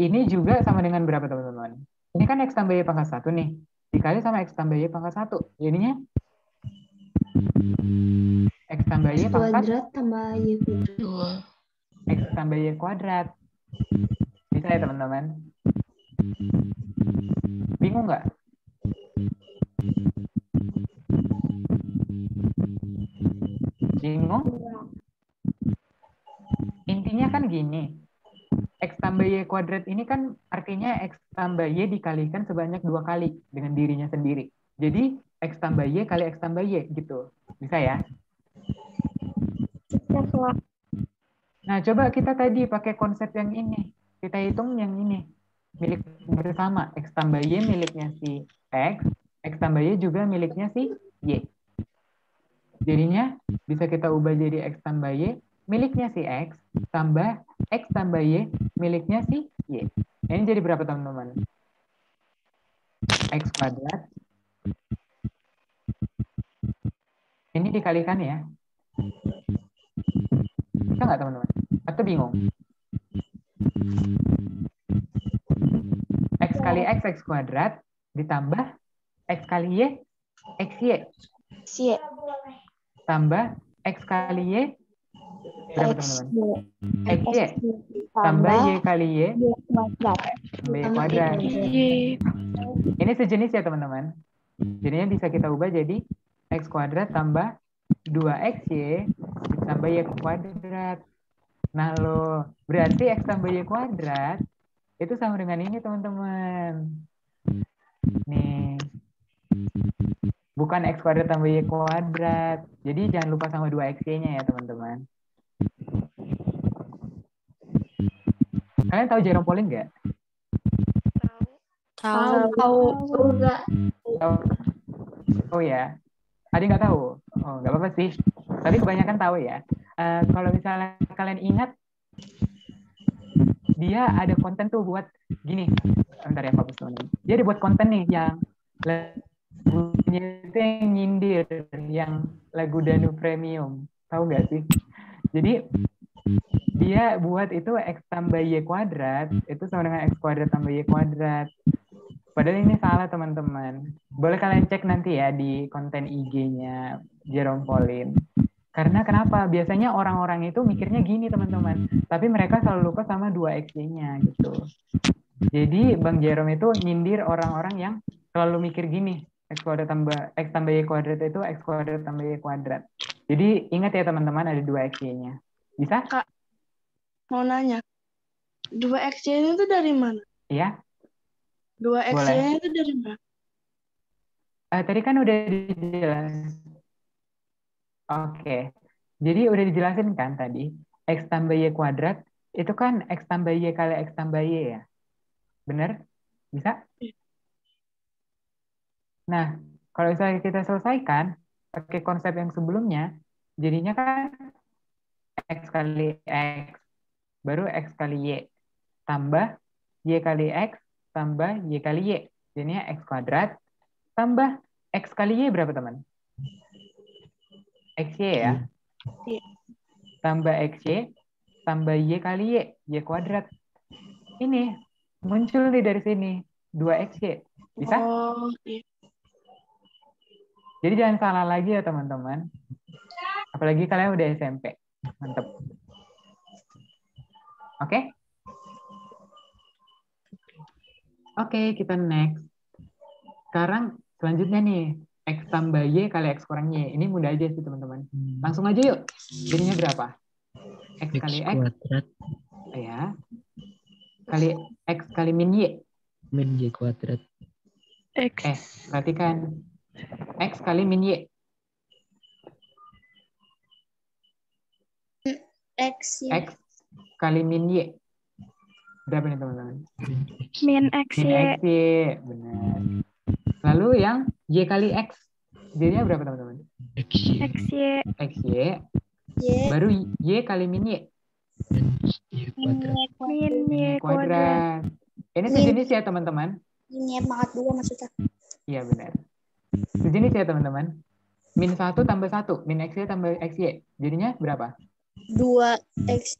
ini juga sama dengan berapa teman-teman? Ini kan X tambah Y pangkat 1 nih. Dikali sama X tambah Y pangkat 1. Jadinya X tambah Y pangkat Kuadrat tambah Y kuadrat. X tambah Y kuadrat. Bisa ya teman-teman? Bingung nggak? Bingung? Intinya kan gini. X tambah Y kuadrat ini kan artinya X tambah Y dikalikan sebanyak 2 kali dengan dirinya sendiri. Jadi X tambah Y kali X tambah Y gitu. Bisa ya? Nah, coba kita tadi pakai konsep yang ini. Kita hitung yang ini. Milik bersama. X tambah Y miliknya si X. X tambah Y juga miliknya si Y. Jadinya bisa kita ubah jadi X tambah Y miliknya si X tambah X tambah Y miliknya si Y. Ini jadi berapa teman-teman? X kuadrat. Ini dikalikan ya. Bisa nggak teman-teman? Atau bingung? X kali X kuadrat ditambah X kali Y XY. Y. Tambah X kali Y berapa teman-teman? XY tambah Y kali Y tambah Y kuadrat. Ini sejenis ya teman-teman. Jadinya bisa kita ubah jadi X kuadrat tambah 2XY ditambah Y kuadrat. Nah lo berarti X tambah Y kuadrat itu sama dengan ini teman-teman. Nih. Bukan X kuadrat tambah Y kuadrat. Jadi jangan lupa sama 2XY-nya ya teman-teman. Kalian tahu Jerome Pauline nggak? Tahu. Enggak. Tahu. Oh ya. Adi nggak tahu. Oh, nggak apa-apa sih. Tapi kebanyakan tahu ya. Kalau misalnya kalian ingat, dia ada konten tuh buat gini. Bentar ya Pak Busno. Dia dibuat konten nih yang lagunya itu yang nyindir, yang lagu Danu Premium. Tahu nggak sih? Jadi dia buat itu X tambah Y kuadrat itu sama dengan X kuadrat tambah Y kuadrat. Padahal ini salah teman-teman. Boleh kalian cek nanti ya di konten IG-nya Jerome Pauline. Karena kenapa? Biasanya orang-orang itu mikirnya gini teman-teman. Tapi mereka selalu lupa sama 2XY-nya gitu. Jadi Bang Jerome itu nyindir orang-orang yang selalu mikir gini. X tambah Y kuadrat itu X kuadrat tambah Y kuadrat. Jadi ingat ya teman-teman ada 2XY-nya. Bisa? Kak, mau nanya. 2XY itu dari mana? Iya. 2XY itu dari mana? Tadi kan udah dijelasin. Oke. Jadi udah dijelasin kan tadi. X tambah Y kuadrat itu kan X tambah Y kali X tambah Y ya. Bener? Bisa? Nah, kalau misalnya kita selesaikan pakai konsep yang sebelumnya, jadinya kan X kali X baru X kali Y tambah Y kali X tambah Y kali Y. Jadinya X kuadrat tambah X kali Y berapa teman? XY ya? Tambah XY tambah Y kali Y. Y kuadrat. Ini muncul nih dari sini. 2XY. Bisa? Oh, iya. Jadi jangan salah lagi ya teman-teman. Apalagi kalian udah SMP. Mantap. Oke? Oke, kita next. Sekarang selanjutnya nih. X tambah Y kali X kurang Y. Ini mudah aja sih teman-teman. Langsung aja yuk. Jadinya berapa? X kali X. Kuadrat. Ya. Kali X kali min Y. Min Y kuadrat. Perhatikan. X kali min Y. X Kali min Y. Berapa nih teman-teman? Min X, Min Y. X, Y. Benar. Lalu yang Y kali X. Jadinya berapa teman-teman? XY. X, Y. X, Y. Baru Y kali min Y. Y kuadrat. Min Y kuadrat. Kuadrat. Ini sejenis ya teman-teman. Ini pangkat 2 maksudnya. Iya benar. Sejenis ya teman-teman. Min 1 tambah 1. Min XY tambah XY. Jadinya berapa? 2X.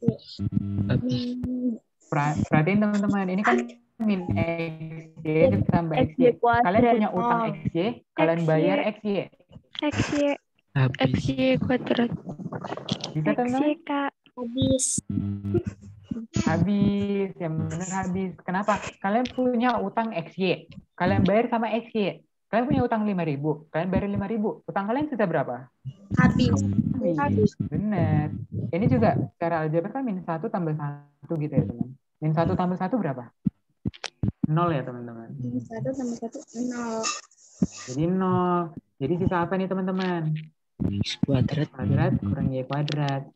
Habis. Perhatiin teman-teman. Ini kan min XY tambah XY. Kalian punya utang XY. Kalian bayar XY. X, Y. Habis. XY kuadrat. Bisa X, Y, teman-teman? Kak. Habis. Habis. Yang benar habis. Kenapa? Kalian punya utang XY. Kalian bayar sama XY. Kalian punya utang 5.000. Kalian bayar 5.000. Utang kalian sisa berapa? Habis. Habis. Benar. Ini juga secara aljabar kan min 1 tambah 1 gitu ya teman. Min 1 tambah 1 berapa? 0 ya teman-teman. 1 tambah 1, 0. Jadi 0. Jadi sisa apa nih teman-teman? X kuadrat. Kuadrat kurang Y kuadrat.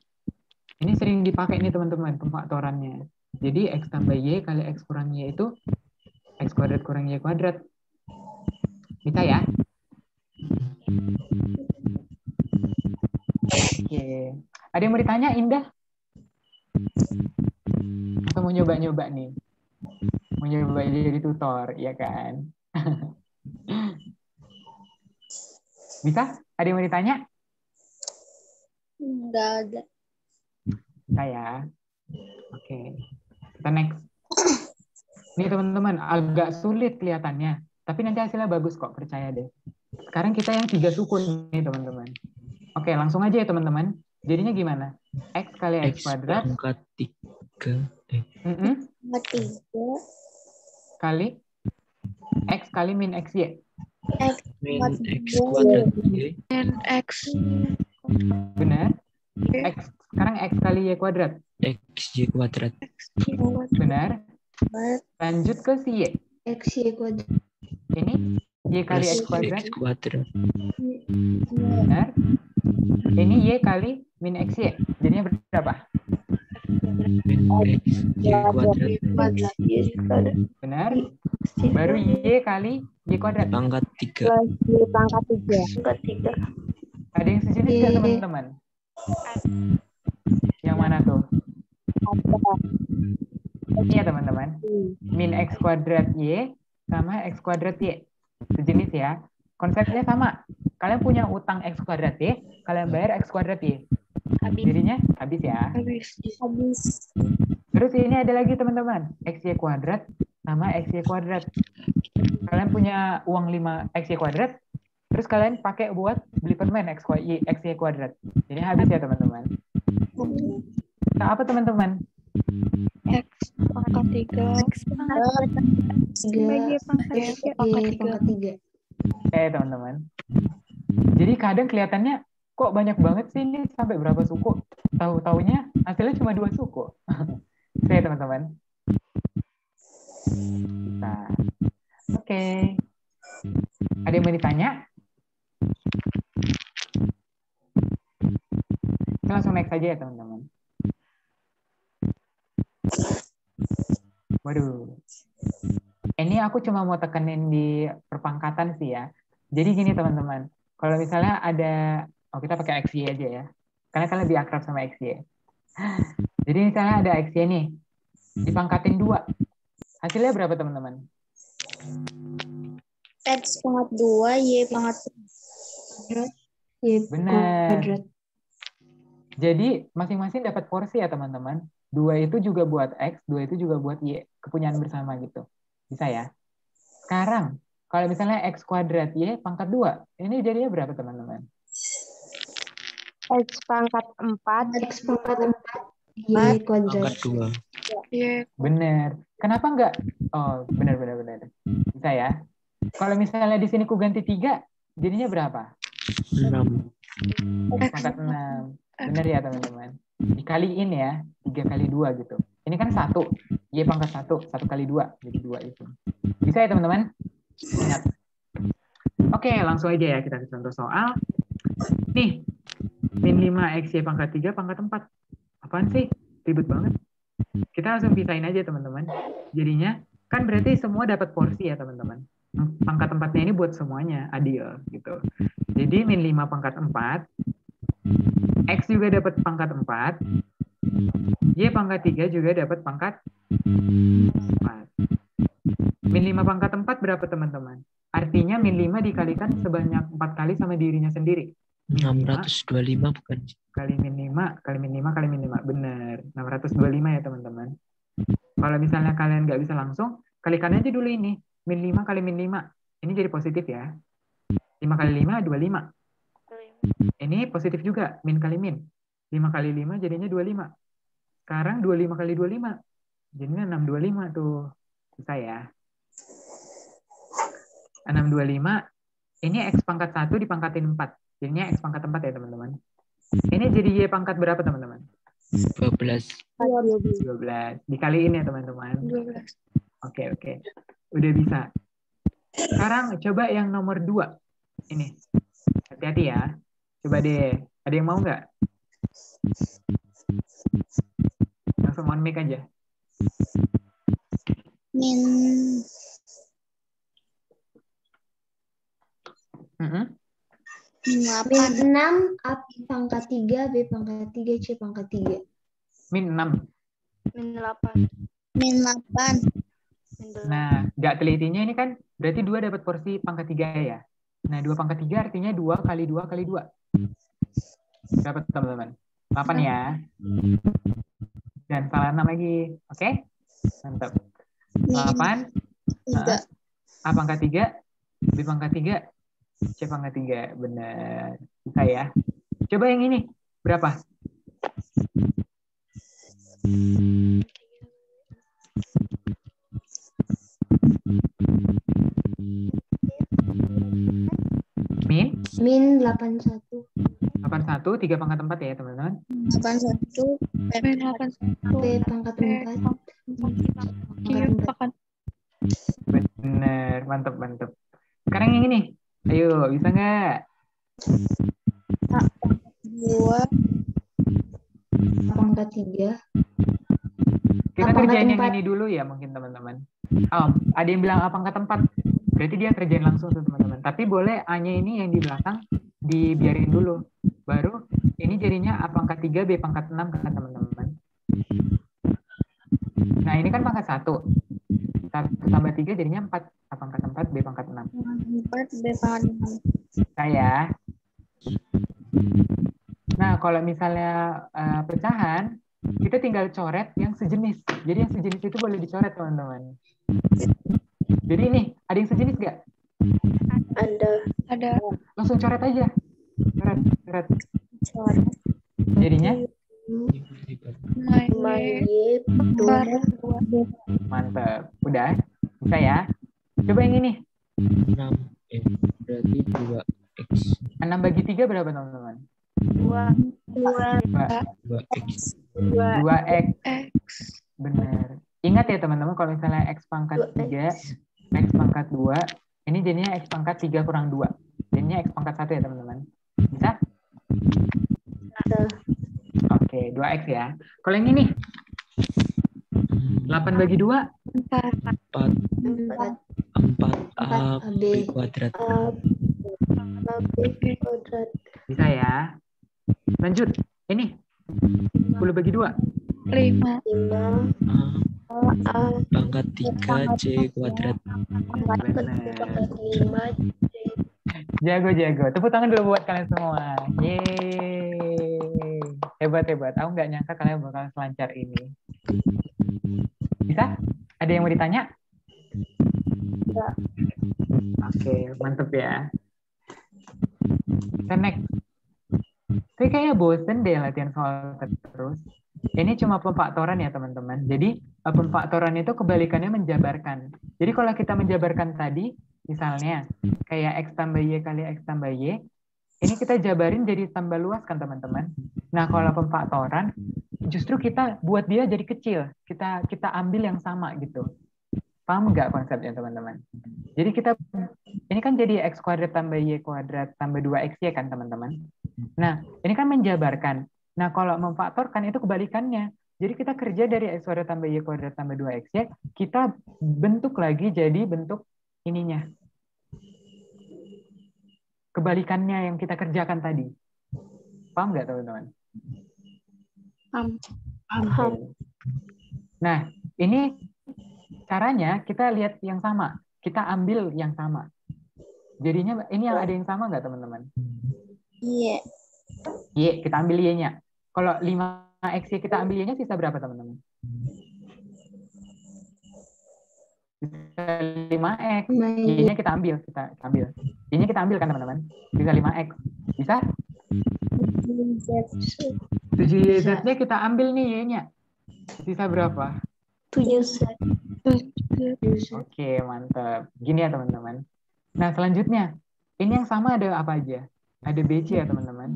Ini sering dipakai nih teman-teman pemfaktorannya. Jadi X tambah Y kali X kurang Y itu X kuadrat kurang Y kuadrat. Bisa ya? Oke. Ada yang mau ditanya, Indah? Atau mau nyoba-nyoba nih? Mau nyoba jadi tutor, ya kan? Bisa? Ada yang mau ditanya? Enggak ada. Bisa ya? Oke. Kita next. Nih teman-teman, agak sulit kelihatannya. Tapi nanti hasilnya bagus kok, percaya deh. Sekarang kita yang 3 sukun nih teman-teman. Oke, langsung aja ya teman-teman. Jadinya gimana? X kali X kuadrat. Pangkat 3. Pangkat 3. Kali X kali min XY. X Min pangkat X 2. kuadrat Y. Min X. Benar? X, sekarang X kali Y kuadrat. XY kuadrat. Benar? Lanjut ke si Y. XY kuadrat. Ini Y kali Plus X kuadrat. X kuadrat. Benar? Ini Y kali min XY. Jadinya berapa? min X Y kuadrat kuadrat. Benar. Baru Y kali Y kuadrat. pangkat 3. Plus Y pangkat 3. Ada yang sejenis nggak teman-teman? Yang mana tuh? Ini ya teman-teman. Min X kuadrat Y sama X kuadrat Y. Sejenis ya. Konsepnya sama. Kalian punya utang X kuadrat Y, kalian bayar X kuadrat Y. Jadinya habis ya. Habis. Terus ini ada lagi teman-teman. XY kuadrat sama XY kuadrat. Kalian punya uang 5 XY kuadrat, terus kalian pakai buat beli permen XY kuadrat. Jadi habis ya teman-teman. Nah, apa teman-teman? X pangkat 3. X pangkat 3 pangkat 3. Oke teman-teman. Jadi kadang kelihatannya kok banyak banget sih ini sampai berapa suku? Tahu-taunya hasilnya cuma 2 suku. Oke teman-teman. Nah, oke. Ada yang mau ditanya? Kita langsung next aja ya teman-teman. Waduh. Ini aku cuma mau tekenin di perpangkatan sih ya. Jadi gini teman-teman. Kalau misalnya ada, kita pakai XY aja ya. Karena kalian lebih akrab sama XY. Jadi misalnya ada XY nih. Dipangkatin 2. Hasilnya berapa teman-teman? X pangkat 2, Y pangkat 3. Y Benar. kuadrat. Jadi masing-masing dapat porsi ya teman-teman. 2 itu juga buat X, 2 itu juga buat Y. Kepunyaan bersama gitu. Bisa ya? Sekarang, kalau misalnya X kuadrat Y pangkat 2, ini jadinya berapa teman-teman? X pangkat 4. X pangkat 4, Y kuadrat. Pangkat 2. Y Bener. Kenapa enggak? Oh, bener. Bisa ya? Kalau misalnya di sini ku ganti 3, jadinya berapa? 6. Pangkat 6. Bener ya teman-teman? Dikaliin ya, 3 kali 2 gitu. Ini kan 1. Y pangkat 1 kali 2. Jadi 2 itu. Bisa ya teman-teman? Ingat. Oke, langsung aja ya kita ke contoh soal. Nih, min 5 XY pangkat 3 pangkat 4. Apaan sih? Ribet banget. Kita langsung pisahin aja teman-teman. Jadinya, kan berarti semua dapat porsi ya teman-teman. Pangkat 4-nya ini buat semuanya, adil gitu. Jadi min 5 pangkat 4, X juga dapat pangkat 4, Y pangkat 3 juga dapat pangkat 4. Min 5 pangkat 4 berapa teman-teman? Artinya min 5 dikalikan sebanyak 4 kali sama dirinya sendiri. 625 bukan? Kali min 5, kali min 5, kali min 5. Benar, 625 ya teman-teman. Kalau misalnya kalian nggak bisa langsung, kalikan aja dulu ini. Min 5 kali min 5. Ini jadi positif ya. 5 kali 5, 25. Ini positif juga, min kali min. 5 kali 5 jadinya 25. Sekarang 25 kali 25. Jadinya 625 tuh. Bisa ya. 625. Ini X pangkat 1 dipangkatin 4. Jadinya X pangkat 4 ya teman-teman. Ini jadi Y pangkat berapa teman-teman? 12. 12. Dikaliin ya teman-teman. 12. Oke. Udah bisa. Sekarang coba yang nomor 2. Ini. Hati-hati ya. Coba deh. Ada yang mau nggak? Langsung on mic aja. Min Min 6, A pangkat 3, B pangkat 3, C pangkat 3. Min 6. Min 8. min 8. Nah, nggak telitinya ini kan berarti 2 dapat porsi pangkat 3 ya. Nah, 2 pangkat 3 artinya 2 kali 2 kali 2. Dapat teman-teman. 8 ya. Dan salah 6 lagi. Oke? Mantap. 8. A pangkat 3, B pangkat 3, C pangkat 3. Benar. Bisa ya. Coba yang ini. Berapa? Min 81. 81, 3 pangkat 4 ya teman-teman. 81. Min 81. B pangkat 4. Bener, mantap. Sekarang yang ini. Ayo, bisa nggak? 2. Pangkat 3. Kita A pangkat kerjain yang 4. ini dulu ya mungkin teman-teman. Oh, ada yang bilang A pangkat 4. Berarti dia kerjain langsung tuh teman-teman. Tapi boleh A-nya ini yang di belakang dibiarin dulu. Baru ini jadinya A pangkat 3, B pangkat 6 kan teman-teman. Nah ini kan pangkat 1. 1 tambah 3 jadinya 4. A pangkat 4, B pangkat 6. 4 B pangkat 6. Saya. Nah kalau misalnya pecahan, kita tinggal coret yang sejenis. Jadi yang sejenis itu boleh dicoret teman-teman. Jadi ini, ada yang sejenis nggak? Ada. Langsung coret aja. Coret. Jadinya? Mantap. Udah? Bisa ya? Coba yang ini. 6. Berarti 2x. 6 bagi 3 berapa teman-teman? 2x. 2x. Benar. Ingat ya teman-teman, kalau misalnya x pangkat 3, x pangkat 2, ini jadinya x pangkat 3 kurang 2. Jadinya x pangkat 1 ya teman-teman. Bisa? Oke, 2x ya. Kalau yang ini? 8 bagi 2? 4a b kuadrat. Bisa ya. Lanjut. Ini 10 bagi 2? 5. Pangkat 3 c kuadrat. Jago. Tepuk tangan dulu buat kalian semua. Yeay. Hebat. Aku nggak nyangka kalian bakal selancar ini. Bisa? Ada yang mau ditanya? Oke, mantep ya. Kita next. Saya kayaknya bosen deh latihan soal terus. Ini cuma pemfaktoran ya teman-teman. Jadi pemfaktoran itu kebalikannya menjabarkan. Jadi kalau kita menjabarkan tadi, misalnya kayak x tambah y kali x tambah y, ini kita jabarin jadi tambah luas kan teman-teman. Nah kalau pemfaktoran, justru kita buat dia jadi kecil. Kita ambil yang sama gitu. Paham nggak konsepnya teman-teman? Jadi ini kan jadi x kuadrat tambah y kuadrat tambah 2x ya kan teman-teman. Nah ini kan menjabarkan. Nah, kalau memfaktorkan itu kebalikannya. Jadi kita kerja dari x kuadrat tambah y kuadrat tambah 2x ya, kita bentuk lagi jadi bentuk ininya. Kebalikannya yang kita kerjakan tadi. Paham nggak teman-teman? Paham. Nah, ini caranya kita lihat yang sama. Kita ambil yang sama. Jadinya ini yang ada yang sama nggak teman-teman? Iya. Y, kita ambil Y-nya. Kalau 5X Y kita ambil Y-nya sisa berapa, teman-teman? Sisa 5X. Y-nya kita ambil. Y-nya kita ambil kan, teman-teman? Sisa 5X. Bisa? 7YZ-nya kita ambil nih Y-nya. Sisa berapa? 7Z. Oke, mantap. Gini ya, teman-teman. Nah, selanjutnya. Ini yang sama ada apa aja? Ada BC ya teman-teman.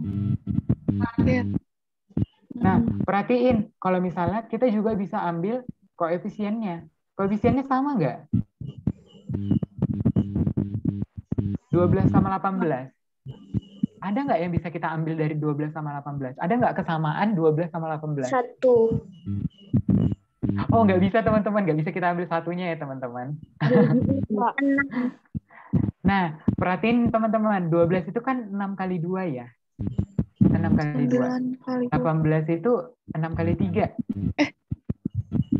Nah, perhatiin kalau misalnya kita juga bisa ambil koefisiennya. Koefisiennya sama nggak? 12 sama 18. Ada nggak yang bisa kita ambil dari 12 sama 18? Ada nggak kesamaan 12 sama 18? 1. Oh, nggak bisa teman-teman. Nggak bisa kita ambil satunya ya teman-teman. Nah, perhatiin teman-teman, 12 itu kan 6 kali 2 ya. 6 kali 2. 18 itu 6 kali 3.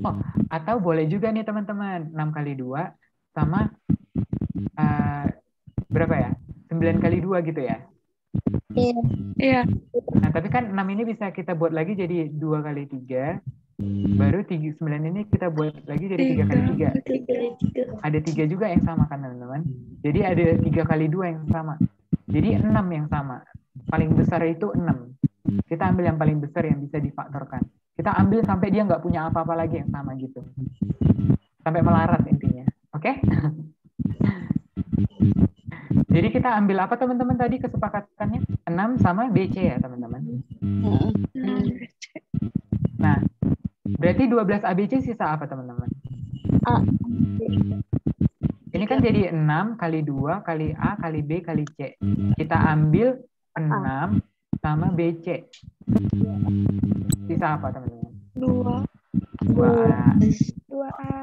Oh, atau boleh juga nih teman-teman, 6 kali 2 sama berapa ya? 9 kali 2 gitu ya? Iya. Nah, tapi kan 6 ini bisa kita buat lagi jadi 2 kali 3. Baru 9 ini kita buat lagi jadi 3 kali 3. Ada 3 juga yang sama kan teman-teman. Jadi ada 3 kali 2 yang sama. Jadi 6 yang sama. Paling besar itu 6. Kita ambil yang paling besar yang bisa difaktorkan. Kita ambil sampai dia nggak punya apa-apa lagi yang sama gitu. Sampai melarat intinya. Oke? Jadi kita ambil apa teman-teman tadi kesepakatannya? 6 sama BC ya teman-teman. Nah, berarti 12 ABC sisa apa teman-teman? A. Ini kan jadi 6 kali 2 kali A kali B kali C. Kita ambil 6 sama BC. Sisa apa teman-teman? 2. 2A. 2A.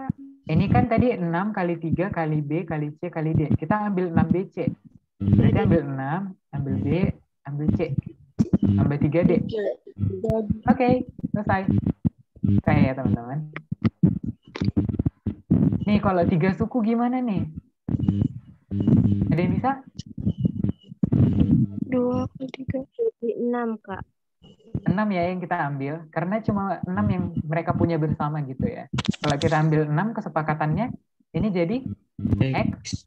Ini kan tadi 6 kali 3 kali B kali C kali D. Kita ambil 6BC. Berarti ambil 6, ambil B, ambil C. Tambah 3D. Oke, selesai. Selesai ya teman-teman. Nih kalau 3 suku gimana nih? Ada yang bisa? 2 kali 3. Jadi 6, Kak. 6 ya yang kita ambil. Karena cuma 6 yang mereka punya bersama gitu ya. Kalau kita ambil 6 kesepakatannya, ini jadi X.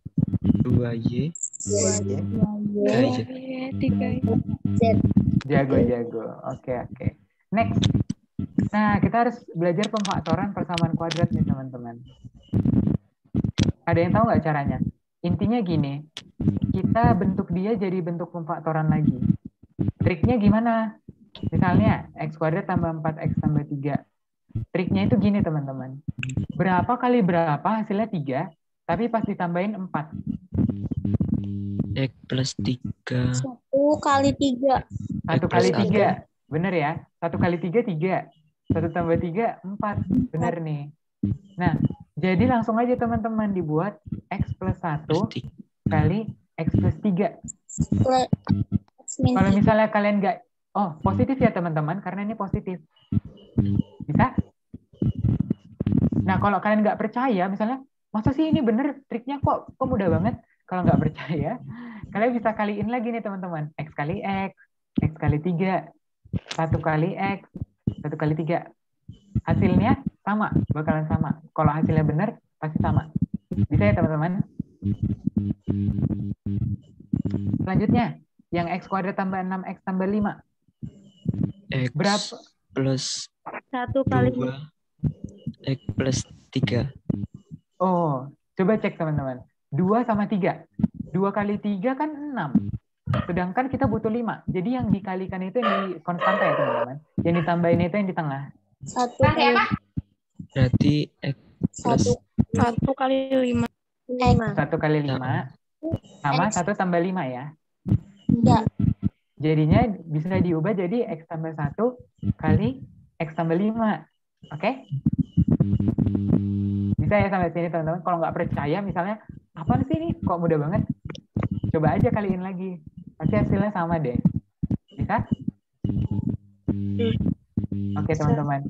2Y. 2Y, 3Y. Jago. Oke. Next. Nah, kita harus belajar pemfaktoran persamaan kuadrat nih teman-teman. Ada yang tahu nggak caranya? Intinya gini, kita bentuk dia jadi bentuk pemfaktoran lagi. Triknya gimana? Misalnya, X kuadrat tambah 4X tambah 3. Triknya itu gini teman-teman. Berapa kali berapa hasilnya 3, tapi pas ditambahin 4. X plus 3. 1 kali 3. 1 kali 3. Bener ya? 1 kali 3, 3. 1 tambah 3, 4. Bener nih. Nah, jadi langsung aja teman-teman dibuat X plus 1 kali X plus 3. Kalau misalnya kalian nggak, positif ya teman-teman, karena ini positif. Bisa? Nah, kalau kalian nggak percaya, misalnya, masa sih ini bener triknya kok mudah banget? Kalau nggak percaya, kalian bisa kaliin lagi nih teman-teman. X kali X, X kali 3, 1 kali X, 1 kali 3. Hasilnya sama, bakalan sama. Kalau hasilnya benar, pasti sama. Bisa ya teman-teman? Selanjutnya, yang X kuadrat tambah 6X tambah 5. X Berapa? plus 1 kali 2. X plus 3. Oh, coba cek teman-teman. 2 sama 3. 2 kali 3 kan 6. Sedangkan kita butuh 5. Jadi yang dikalikan itu yang di konstanta ya teman-teman. Yang ditambahin itu yang di tengah. 1 kali Berarti X plus 1 kali 5. 1 kali 5 sama 1 tambah 5 ya. Enggak. Jadinya bisa diubah jadi X tambah 1 kali X tambah 5. Oke? Bisa ya sampai sini teman-teman. Kalau nggak percaya misalnya, apa sih ini? Kok mudah banget? Coba aja kaliin lagi. Pasti hasilnya sama deh. Bisa? Oke teman-teman.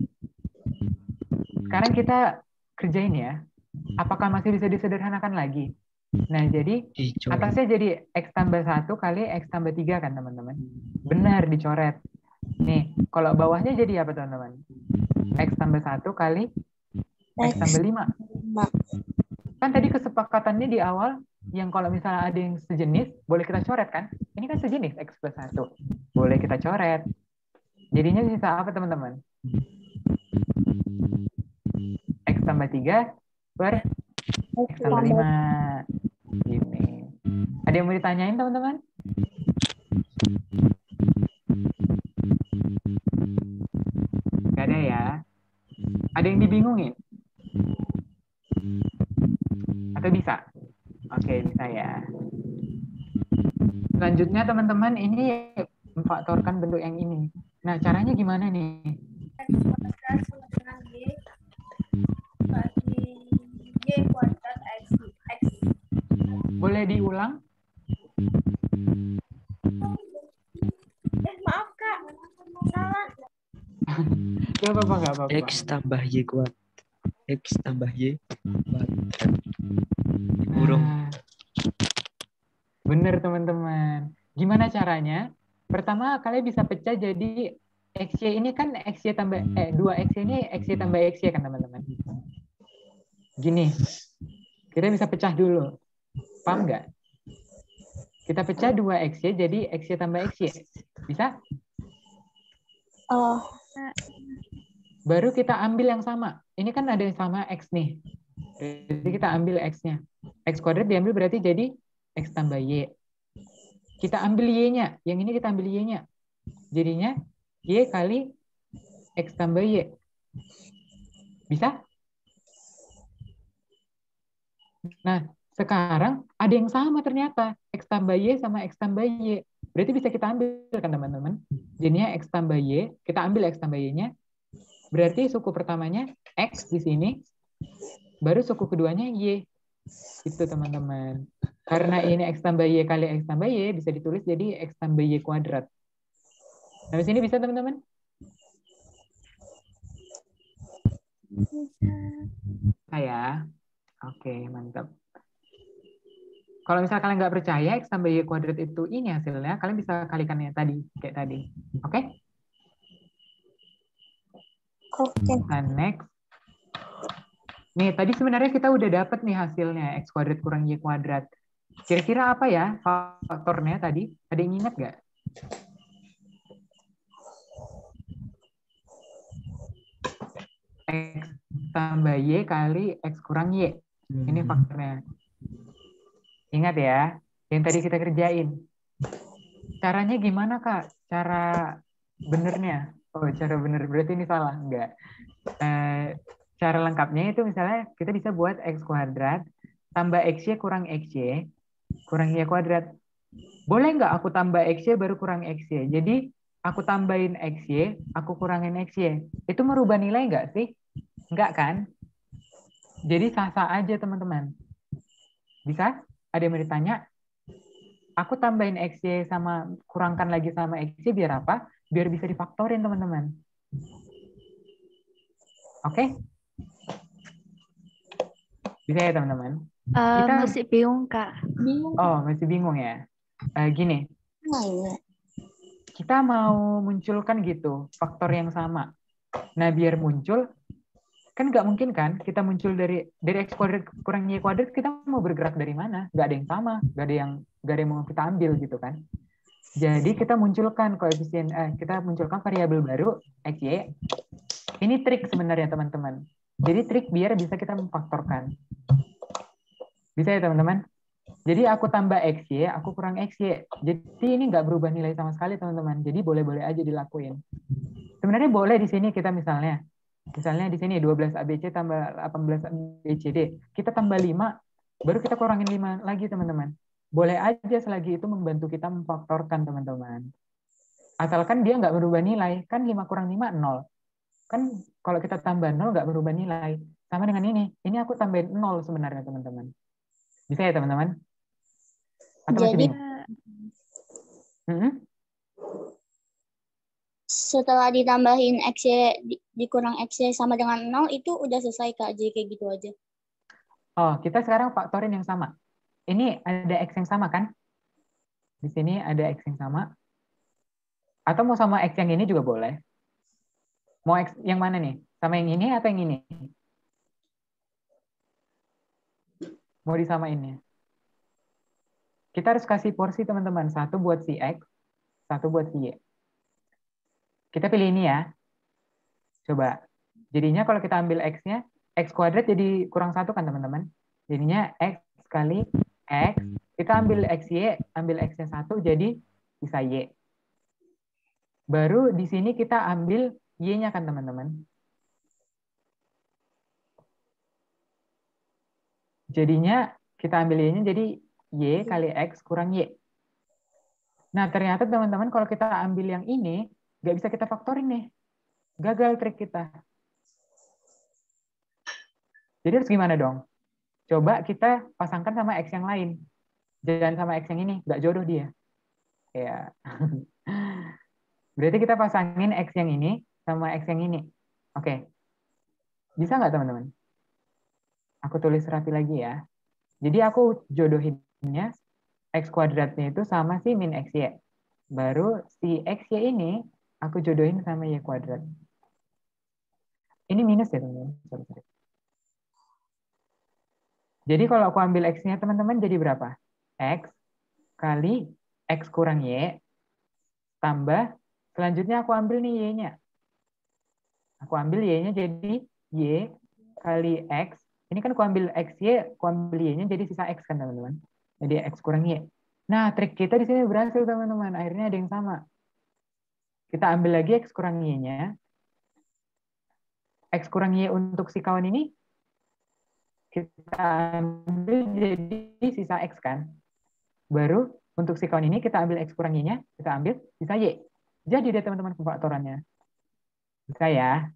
Sekarang kita kerjain ya. Apakah masih bisa disederhanakan lagi? Nah, jadi atasnya jadi X tambah 1 kali X tambah 3 kan teman-teman? Benar, dicoret. Nih, kalau bawahnya jadi apa teman-teman? X tambah 1 kali X tambah 5. Kan tadi kesepakatannya di awal, yang kalau misalnya ada yang sejenis, boleh kita coret kan? Ini kan sejenis, X plus 1. Boleh kita coret. Jadinya sisa apa teman-teman? X tambah 3 per X tambah 5. Gini. Ada yang mau ditanyain teman-teman? Gak ada ya? Ada yang dibingungin? Atau bisa? Oke, bisa ya. Selanjutnya teman-teman, ini memfaktorkan bentuk yang ini. Nah, caranya gimana nih? Boleh diulang? Maaf Kak, salah. Gak apa-apa. X tambah Y kuadrat. X tambah Y kuadrat. Dikurung. Bener teman-teman. Gimana caranya? Pertama kalian bisa pecah jadi XY ini kan XY tambah 2XY ini XY tambah XY kan teman-teman. Gini. Kita bisa pecah dulu. Paham nggak? Kita pecah 2XY jadi XY tambah XY. Bisa? Oh. Baru kita ambil yang sama. Ini kan ada yang sama X nih. Jadi kita ambil X-nya. X kuadrat diambil berarti jadi X tambah Y. Kita ambil Y-nya. Yang ini kita ambil Y-nya. Jadinya Y kali X tambah Y. Bisa? Nah, sekarang ada yang sama ternyata. X tambah Y sama X tambah Y. Berarti bisa kita ambil kan teman-teman. Jadinya X tambah Y. Kita ambil X tambah Y-nya. Berarti suku pertamanya X di sini, baru suku keduanya Y. Itu teman-teman. Karena ini X tambah Y kali X tambah Y, bisa ditulis jadi X tambah Y kuadrat. Sampai sini bisa teman-teman? Saya. Oke, mantap. Kalau misalnya kalian nggak percaya X tambah Y kuadrat itu ini hasilnya, kalian bisa kalikannya tadi, kayak tadi. Oke? Oke. Nah, next. Nih, tadi sebenarnya kita udah dapat nih hasilnya, X kuadrat kurang Y kuadrat. Kira-kira apa ya faktornya tadi? Ada yang ingat nggak? X tambah Y kali X kurang Y. Ini faktornya. Ingat ya, yang tadi kita kerjain. Caranya gimana, Kak? Cara benernya? Oh, cara bener. Berarti ini salah. Enggak. Cara lengkapnya itu misalnya kita bisa buat X kuadrat tambah XY kurang XY kurang Y kuadrat. Boleh nggak aku tambah XY baru kurang XY? Jadi aku tambahin XY, aku kurangin XY. Itu merubah nilai nggak sih? Nggak kan? Jadi sah-sah aja teman-teman. Bisa? Ada yang mau ditanya? Aku tambahin XY sama kurangkan lagi sama XY biar apa? Biar bisa difaktorin teman-teman. Oke? Bisa ya teman-teman? Masih bingung, Kak. Oh, masih bingung ya? Gini, kita mau munculkan gitu faktor yang sama. Nah, biar muncul, kan nggak mungkin kan kita muncul dari X kuadrat kurang Y kuadrat, kita mau bergerak dari mana? Nggak ada yang sama, nggak ada yang mau kita ambil gitu kan. Jadi kita munculkan koefisien, kita munculkan variabel baru, XY. Ini trik sebenarnya teman-teman. Jadi trik biar bisa kita memfaktorkan. Bisa ya teman-teman? Jadi aku tambah XY, aku kurang XY. Jadi ini nggak berubah nilai sama sekali teman-teman. Jadi boleh-boleh aja dilakuin. Sebenarnya boleh di sini kita misalnya di sini 12 ABC tambah 18 ABCD. Kita tambah 5, baru kita kurangin 5 lagi teman-teman. Boleh aja selagi itu membantu kita memfaktorkan teman-teman. Asalkan dia nggak berubah nilai. Kan 5 kurang 5, 0. Kan kalau kita tambah 0 nggak berubah nilai. Sama dengan ini. Ini aku tambahin 0 sebenarnya teman-teman. Bisa ya teman-teman? Atau masih Jadi bingung? setelah ditambahin XY dikurang XY sama dengan 0 itu udah selesai Kak. Jadi kayak gitu aja. Oh, kita sekarang faktorin yang sama. Ini ada X yang sama kan? Di sini ada X yang sama. Atau mau sama X yang ini juga boleh. Mau X yang mana nih? Sama yang ini atau yang ini? Mau disamainnya? Kita harus kasih porsi teman-teman. Satu buat si X, satu buat si Y. Kita pilih ini ya. Coba. Jadinya kalau kita ambil X-nya, X kuadrat jadi kurang 1 kan teman-teman? Jadinya X kali X. Kita ambil XY, ambil X-nya 1, jadi bisa Y. Baru di sini kita ambil Y-nya kan teman-teman? Jadinya kita ambil Y-nya jadi Y kali X kurang Y. Nah, ternyata teman-teman kalau kita ambil yang ini, nggak bisa kita faktorin nih. Gagal trik kita. Jadi harus gimana dong? Coba kita pasangkan sama X yang lain. Jangan sama X yang ini, nggak jodoh dia. Ya. Berarti kita pasangin X yang ini sama X yang ini. Oke. Bisa nggak teman-teman? Aku tulis rapi lagi ya. Jadi aku jodohinnya X kuadratnya itu sama si min XY. Baru si XY ini aku jodohin sama Y kuadrat. Ini minus ya teman-teman. Sorry. Jadi kalau aku ambil X-nya teman-teman jadi berapa? X kali X kurang Y tambah, selanjutnya aku ambil nih Y-nya. Aku ambil Y-nya jadi Y kali X. Ini kan aku ambil XY, aku ambil Y-nya jadi sisa X kan teman-teman. Jadi X kurang Y. Nah, trik kita di sini berhasil teman-teman. Akhirnya ada yang sama. Kita ambil lagi X kurang Y-nya. X kurang Y untuk si kawan ini, kita ambil jadi sisa X kan. Baru untuk si kawan ini kita ambil X kurang Y-nya, kita ambil sisa Y. Jadi deh teman-teman pemfaktorannya. Bisa ya?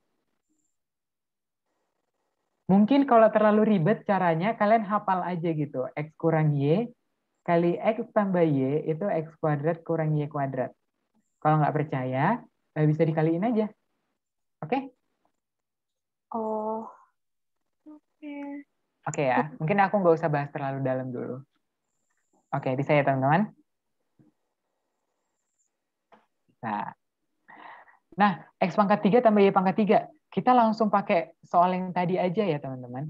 Mungkin kalau terlalu ribet caranya, kalian hafal aja gitu. X kurang Y kali X tambah Y itu X kuadrat kurang Y kuadrat. Kalau nggak percaya, bisa dikaliin aja. Oke? Oh, Oke. Oke ya. Mungkin aku nggak usah bahas terlalu dalam dulu. Oke, bisa ya teman-teman? Nah, X pangkat 3 tambah Y pangkat 3. Kita langsung pakai soal yang tadi aja ya teman-teman.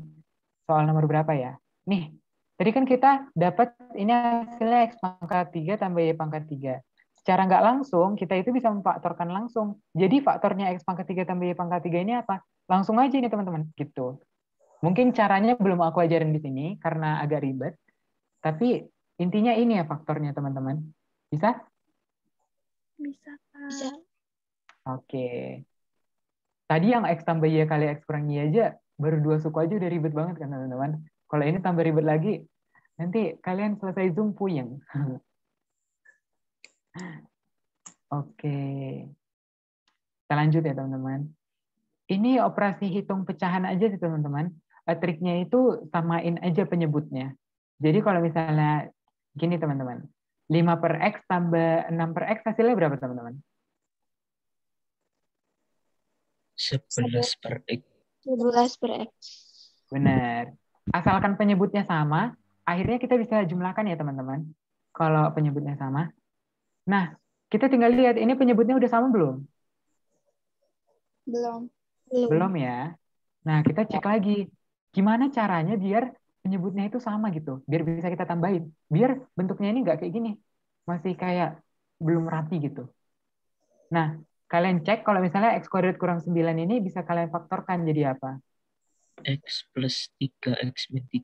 Soal nomor berapa ya? Nih, tadi kan kita dapat ini hasilnya X pangkat 3 tambah Y pangkat 3. Secara nggak langsung, kita itu bisa memfaktorkan langsung. Jadi faktornya X pangkat 3 tambah Y pangkat 3 ini apa? Langsung aja nih teman-teman. Gitu. Mungkin caranya belum aku ajarin di sini karena agak ribet. Tapi intinya ini ya faktornya teman-teman. Bisa? Bisa, Kak. bisa. Oke. Tadi yang X tambah Y kali X kurang Y aja, baru 2 suku aja udah ribet banget kan teman-teman. Kalau ini tambah ribet lagi, nanti kalian selesai Zoom puyeng. Oke. Kita lanjut ya teman-teman. Ini operasi hitung pecahan aja sih teman-teman. Triknya itu samain aja penyebutnya. Jadi kalau misalnya gini teman-teman. 5 per X tambah 6 per X hasilnya berapa teman-teman? 11 per X. 11 per X. Benar. Asalkan penyebutnya sama, akhirnya kita bisa jumlahkan ya teman-teman. Kalau penyebutnya sama. Nah, kita tinggal lihat ini penyebutnya udah sama belum? Belum. Belum ya. Nah, kita cek lagi. Gimana caranya biar penyebutnya itu sama gitu. Biar bisa kita tambahin. Biar bentuknya ini nggak kayak gini. Masih kayak belum rapi gitu. Nah, kalian cek kalau misalnya X kuadrat kurang 9 ini bisa kalian faktorkan jadi apa? X plus 3X min 3.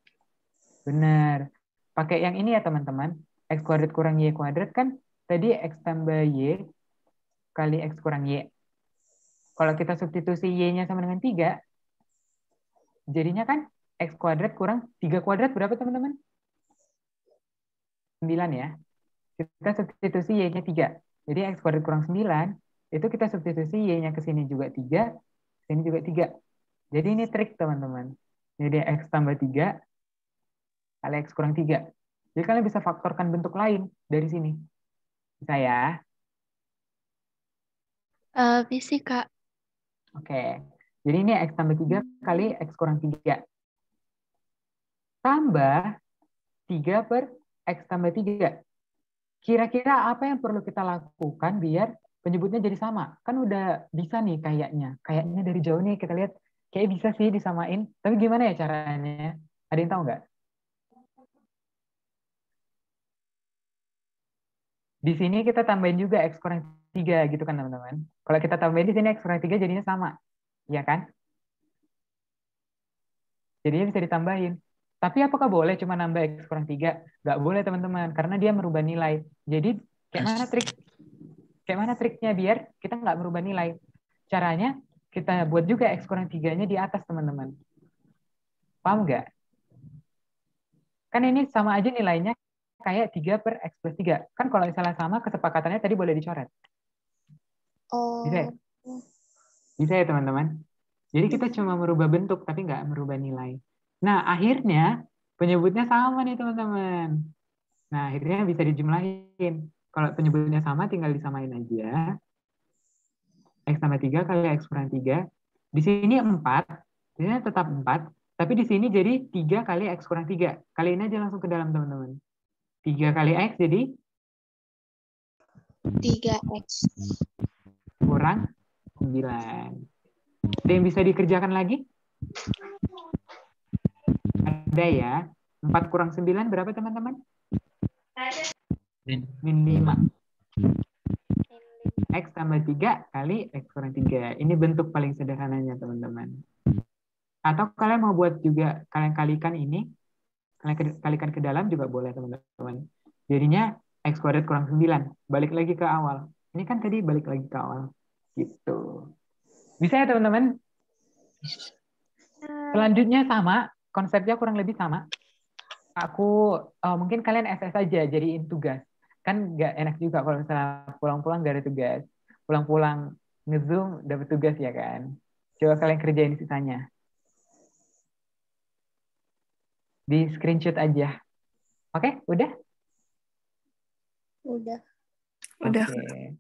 Benar. Pakai yang ini ya teman-teman. X kuadrat kurang Y kuadrat kan tadi X tambah Y kali X kurang Y. Kalau kita substitusi Y-nya sama dengan 3, jadinya kan X kuadrat kurang 3 kuadrat berapa teman-teman? 9 ya. Kita substitusi Y-nya 3. Jadi X kuadrat kurang 9, itu kita substitusi Y-nya ke sini juga 3, sini juga 3. Jadi ini trik teman-teman. Jadi X tambah 3 kali X kurang 3. Jadi kalian bisa faktorkan bentuk lain dari sini. Bisa ya? Bisa, Kak. Oke. Jadi ini X tambah 3 kali X kurang 3. Tambah 3 per X tambah 3. Kira-kira apa yang perlu kita lakukan biar penyebutnya jadi sama? Kan udah bisa nih kayaknya. Kayaknya dari jauh nih kita lihat kayak bisa sih disamain. Tapi gimana ya caranya? Ada yang tahu nggak? Di sini kita tambahin juga X kurang 3 gitu kan teman-teman. Kalau kita tambahin di sini X kurang 3 jadinya sama. Iya kan? Jadinya bisa ditambahin. Tapi apakah boleh cuma nambah X kurang 3? Nggak boleh teman-teman. Karena dia merubah nilai. Jadi kayak mana triknya biar kita nggak merubah nilai? Caranya kita buat juga X kurang 3-nya di atas teman-teman. Paham nggak? Kan ini sama aja nilainya kayak 3 per X plus 3. Kan kalau misalnya sama, kesepakatannya tadi boleh dicoret. Bisa ya? Oh, Bisa ya teman-teman? Jadi kita cuma merubah bentuk, tapi nggak merubah nilai. Nah, akhirnya penyebutnya sama nih teman-teman. Nah, akhirnya bisa dijumlahin. Kalau penyebutnya sama, tinggal disamain aja. X tambah 3 kali X kurang 3. Di sini 4. Di sini tetap 4. Tapi di sini jadi 3 kali X kurang 3. Kaliin aja langsung ke dalam teman-teman. 3 kali X jadi 3X. kurang 9. Ada yang bisa dikerjakan lagi? Ada ya. 4 kurang 9 berapa teman-teman? Min 5. X tambah 3 kali X kurang 3. Ini bentuk paling sederhananya teman-teman. Atau kalian mau buat juga, kalian kalikan ini, kalian kalikan ke dalam juga boleh teman-teman. Jadinya X kuadrat kurang 9. Balik lagi ke awal. Ini kan tadi balik lagi ke awal. Gitu. Bisa ya teman-teman? Selanjutnya sama, konsepnya kurang lebih sama. Mungkin kalian SS aja jadiin tugas. Kan nggak enak juga kalau misalnya pulang-pulang nggak ada tugas. Pulang-pulang nge-Zoom dapat tugas ya kan. Coba kalian kerjain sisanya. Di screenshot aja. Oke, udah? Udah. Udah. Oke.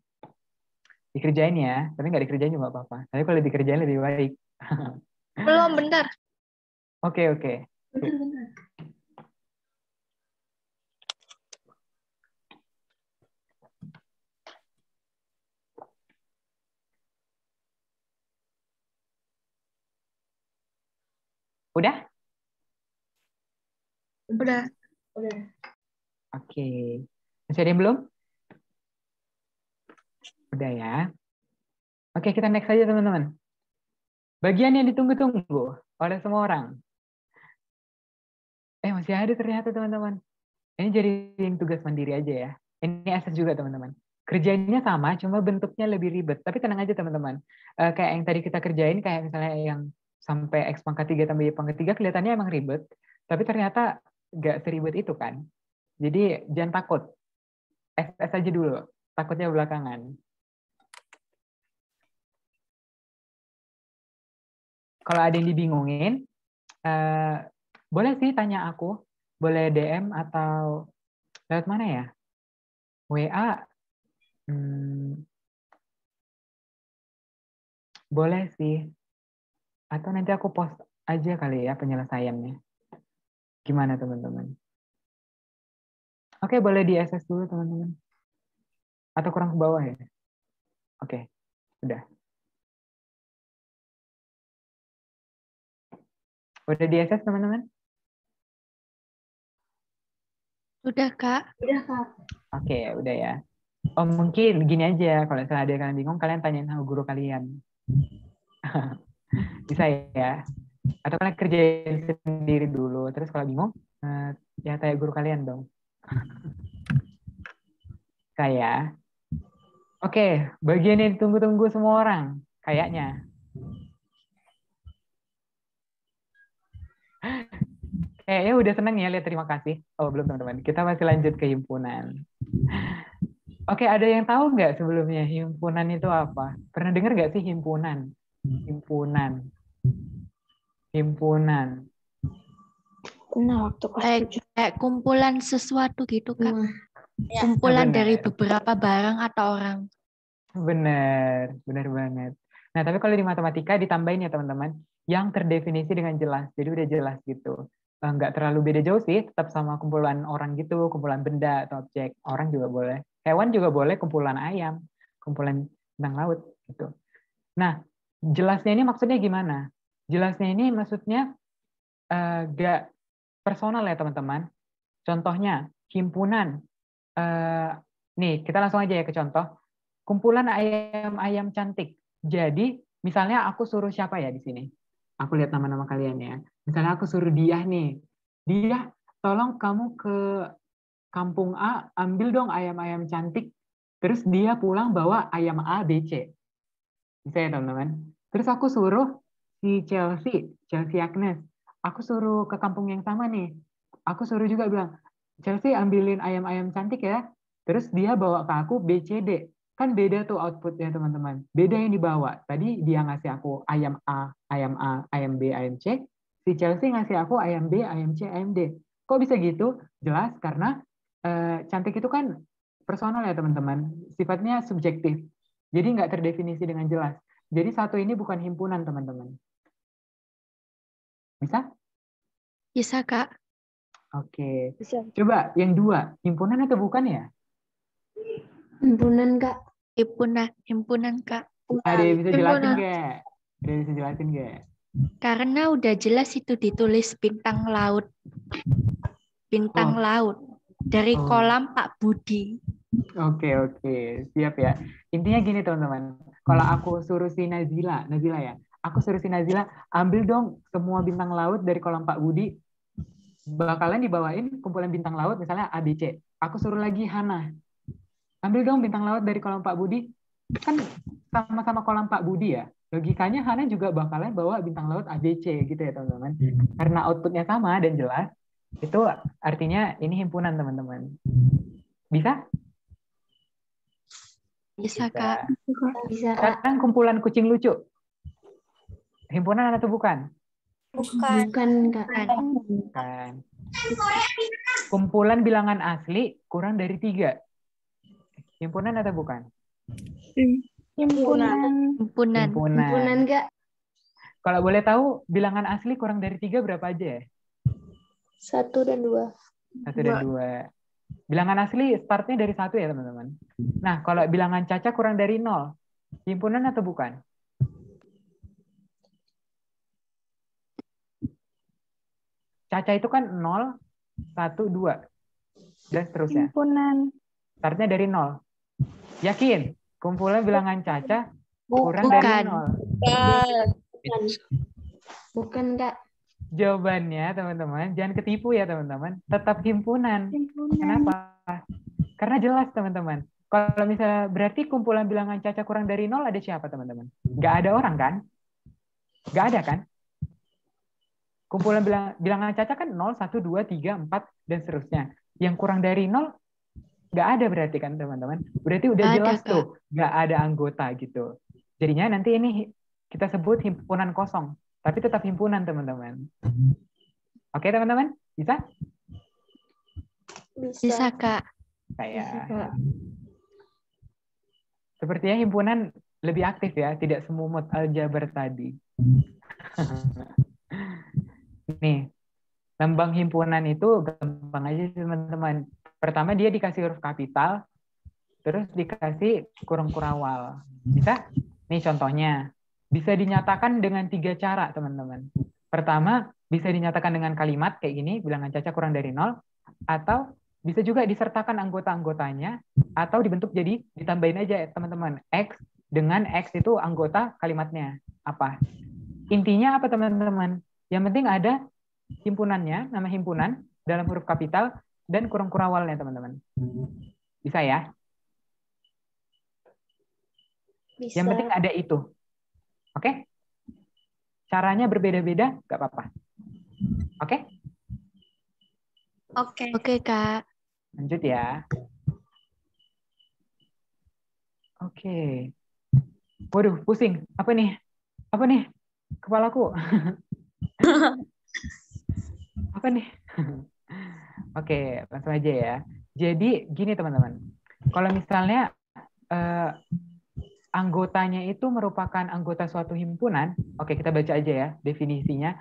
Dikerjain ya, tapi nggak dikerjain juga nggak apa-apa. Tapi kalau dikerjain lebih baik. Belum, bentar. Oke, oke. Bentar. Udah? Udah. Oke. Masih ada yang belum? Udah ya. Oke, kita next aja teman-teman. Bagian yang ditunggu-tunggu oleh semua orang. Masih ada ternyata teman-teman. Ini jadiin tugas mandiri aja ya. Ini SS juga teman-teman. Kerjanya sama, cuma bentuknya lebih ribet. Tapi tenang aja teman-teman. Kayak yang tadi kita kerjain, kayak misalnya yang sampai X pangkat 3 tambah Y pangkat 3, kelihatannya emang ribet. Tapi ternyata nggak seribet itu kan. Jadi jangan takut. SS aja dulu. Takutnya belakangan. Kalau ada yang dibingungin, boleh sih tanya aku. Boleh DM atau lewat mana ya? WA. Boleh sih. Atau nanti aku post aja kali ya penyelesaiannya. Gimana teman-teman? Oke, boleh di SS dulu teman-teman. Atau kurang ke bawah ya? Oke, udah. Udah di SS teman-teman? Udah, Kak. Oke, udah ya. Oh, mungkin gini aja. Kalau misalnya ada yang kalian bingung, kalian tanyain sama guru kalian. Bisa ya? Atau kalian kerjain sendiri dulu. Terus kalau bingung, ya tanya guru kalian dong. Kayak. Oke, bagian yang ditunggu-tunggu semua orang. Kayaknya. Kayaknya udah seneng ya lihat terima kasih. Oh, belum teman-teman. Kita masih lanjut ke himpunan. Oke, ada yang tahu nggak sebelumnya himpunan itu apa? Pernah dengar nggak sih himpunan? Himpunan. Nah, waktu kelas Kayak kumpulan sesuatu gitu, Kak. Ya. Kumpulan Benar. dari beberapa barang atau orang. Benar banget. Nah, tapi kalau di matematika ditambahin ya teman-teman, yang terdefinisi dengan jelas. Jadi udah jelas gitu. Nggak terlalu beda jauh sih, tetap sama kumpulan orang gitu, kumpulan benda atau objek. Orang juga boleh. Hewan juga boleh, kumpulan ayam, kumpulan bintang laut gitu. Nah, jelasnya ini maksudnya gimana? Jelasnya ini maksudnya nggak personal ya teman-teman. Contohnya, himpunan. Nih, kita langsung aja ya ke contoh. Kumpulan ayam-ayam cantik. Jadi, misalnya aku suruh siapa ya di sini? Aku lihat nama-nama kalian ya. Misalnya aku suruh Diah nih. Diah, tolong kamu ke kampung A, ambil dong ayam-ayam cantik. Terus dia pulang bawa ayam A, B, C. Bisa ya teman-teman? Terus aku suruh si Chelsea Agnes. Aku suruh ke kampung yang sama nih. Aku suruh juga bilang, Chelsea ambilin ayam-ayam cantik ya. Terus dia bawa ke aku B, C, D. Kan beda tuh outputnya teman-teman. Beda yang dibawa. Tadi dia ngasih aku ayam A, ayam B, ayam C. Si Chelsea ngasih aku ayam B, ayam C, ayam D. Kok bisa gitu? Jelas karena cantik itu kan personal ya teman-teman. Sifatnya subjektif. Jadi nggak terdefinisi dengan jelas. Jadi satu ini bukan himpunan teman-teman. Bisa? Bisa, Kak. Oke. Coba yang dua, himpunan atau bukan ya? Himpunan, Kak. Himpunan, Kak. Ada yang bisa jelasin nggak? Ada yang bisa jelasin nggak? Karena udah jelas itu ditulis bintang laut. Bintang laut. Dari kolam Pak Budi. Oke, siap ya. Intinya gini teman-teman, kalau aku suruh si Nazila ya, aku suruh si Nazila, ambil dong semua bintang laut dari kolam Pak Budi, bakalan dibawain kumpulan bintang laut misalnya ABC. Aku suruh lagi Hana, ambil dong bintang laut dari kolam Pak Budi, kan sama-sama kolam Pak Budi ya, logikanya Hana juga bakalan bawa bintang laut ABC gitu ya teman-teman. Karena outputnya sama dan jelas, itu artinya ini himpunan teman-teman. Bisa? Bisa, Kak. Bisa, Kak. Sekarang kumpulan kucing lucu. Himpunan atau bukan? Bukan. Bukan, Kak. Bukan. Kumpulan bilangan asli kurang dari 3. Himpunan atau bukan? Himpunan. Himpunan. Himpunan Kak. Kalau boleh tahu, bilangan asli kurang dari 3 berapa aja ya? 1 dan 2. 1 dan 2. Bilangan asli startnya dari 1 ya, teman-teman. Nah, kalau bilangan caca kurang dari 0, himpunan atau bukan? Caca itu kan 0, 1, 2, dan seterusnya. Himpunan. Startnya dari 0. Yakin? Kumpulan bilangan caca kurang Bukan. dari 0. Bukan Kak. Jawabannya, teman-teman, jangan ketipu ya, teman-teman. Tetap himpunan. Himpunan. Kenapa? Karena jelas, teman-teman. Kalau misalnya berarti kumpulan bilangan caca kurang dari 0 ada siapa, teman-teman? Nggak ada orang, kan? Nggak ada, kan? Kumpulan bilangan caca kan 0, 1, 2, 3, 4, dan seterusnya. Yang kurang dari 0, nggak ada berarti kan, teman-teman? Berarti udah Ada, jelas Kak. tuh, nggak ada anggota gitu. Jadinya nanti ini kita sebut himpunan kosong. Tapi tetap himpunan, teman-teman. Oke, teman-teman? Bisa? Bisa, Kak. Kayak. Sepertinya himpunan lebih aktif ya, tidak semumut aljabar tadi. Nih, lambang himpunan itu gampang aja, teman-teman. Pertama dia dikasih huruf kapital, terus dikasih kurung kurawal. Bisa? Nih contohnya. Bisa dinyatakan dengan 3 cara, teman-teman. Pertama, bisa dinyatakan dengan kalimat kayak gini, bilangan caca kurang dari 0, atau bisa juga disertakan anggota-anggotanya, atau dibentuk jadi ditambahin aja, teman-teman. X dengan X itu anggota kalimatnya. Apa? Intinya apa, teman-teman? Yang penting ada himpunannya, nama himpunan, dalam huruf kapital, dan kurung kurawalnya, teman-teman. Bisa ya? Bisa. Yang penting ada itu. Oke? Caranya berbeda-beda, nggak apa-apa. Oke? Oke. Oke, Kak. Lanjut ya. Oke. Waduh, pusing. Apa nih? Apa nih? Kepalaku. Apa nih? Oke, langsung aja ya. Jadi gini, teman-teman. Kalau misalnya anggotanya itu merupakan anggota suatu himpunan, oke kita baca aja ya definisinya.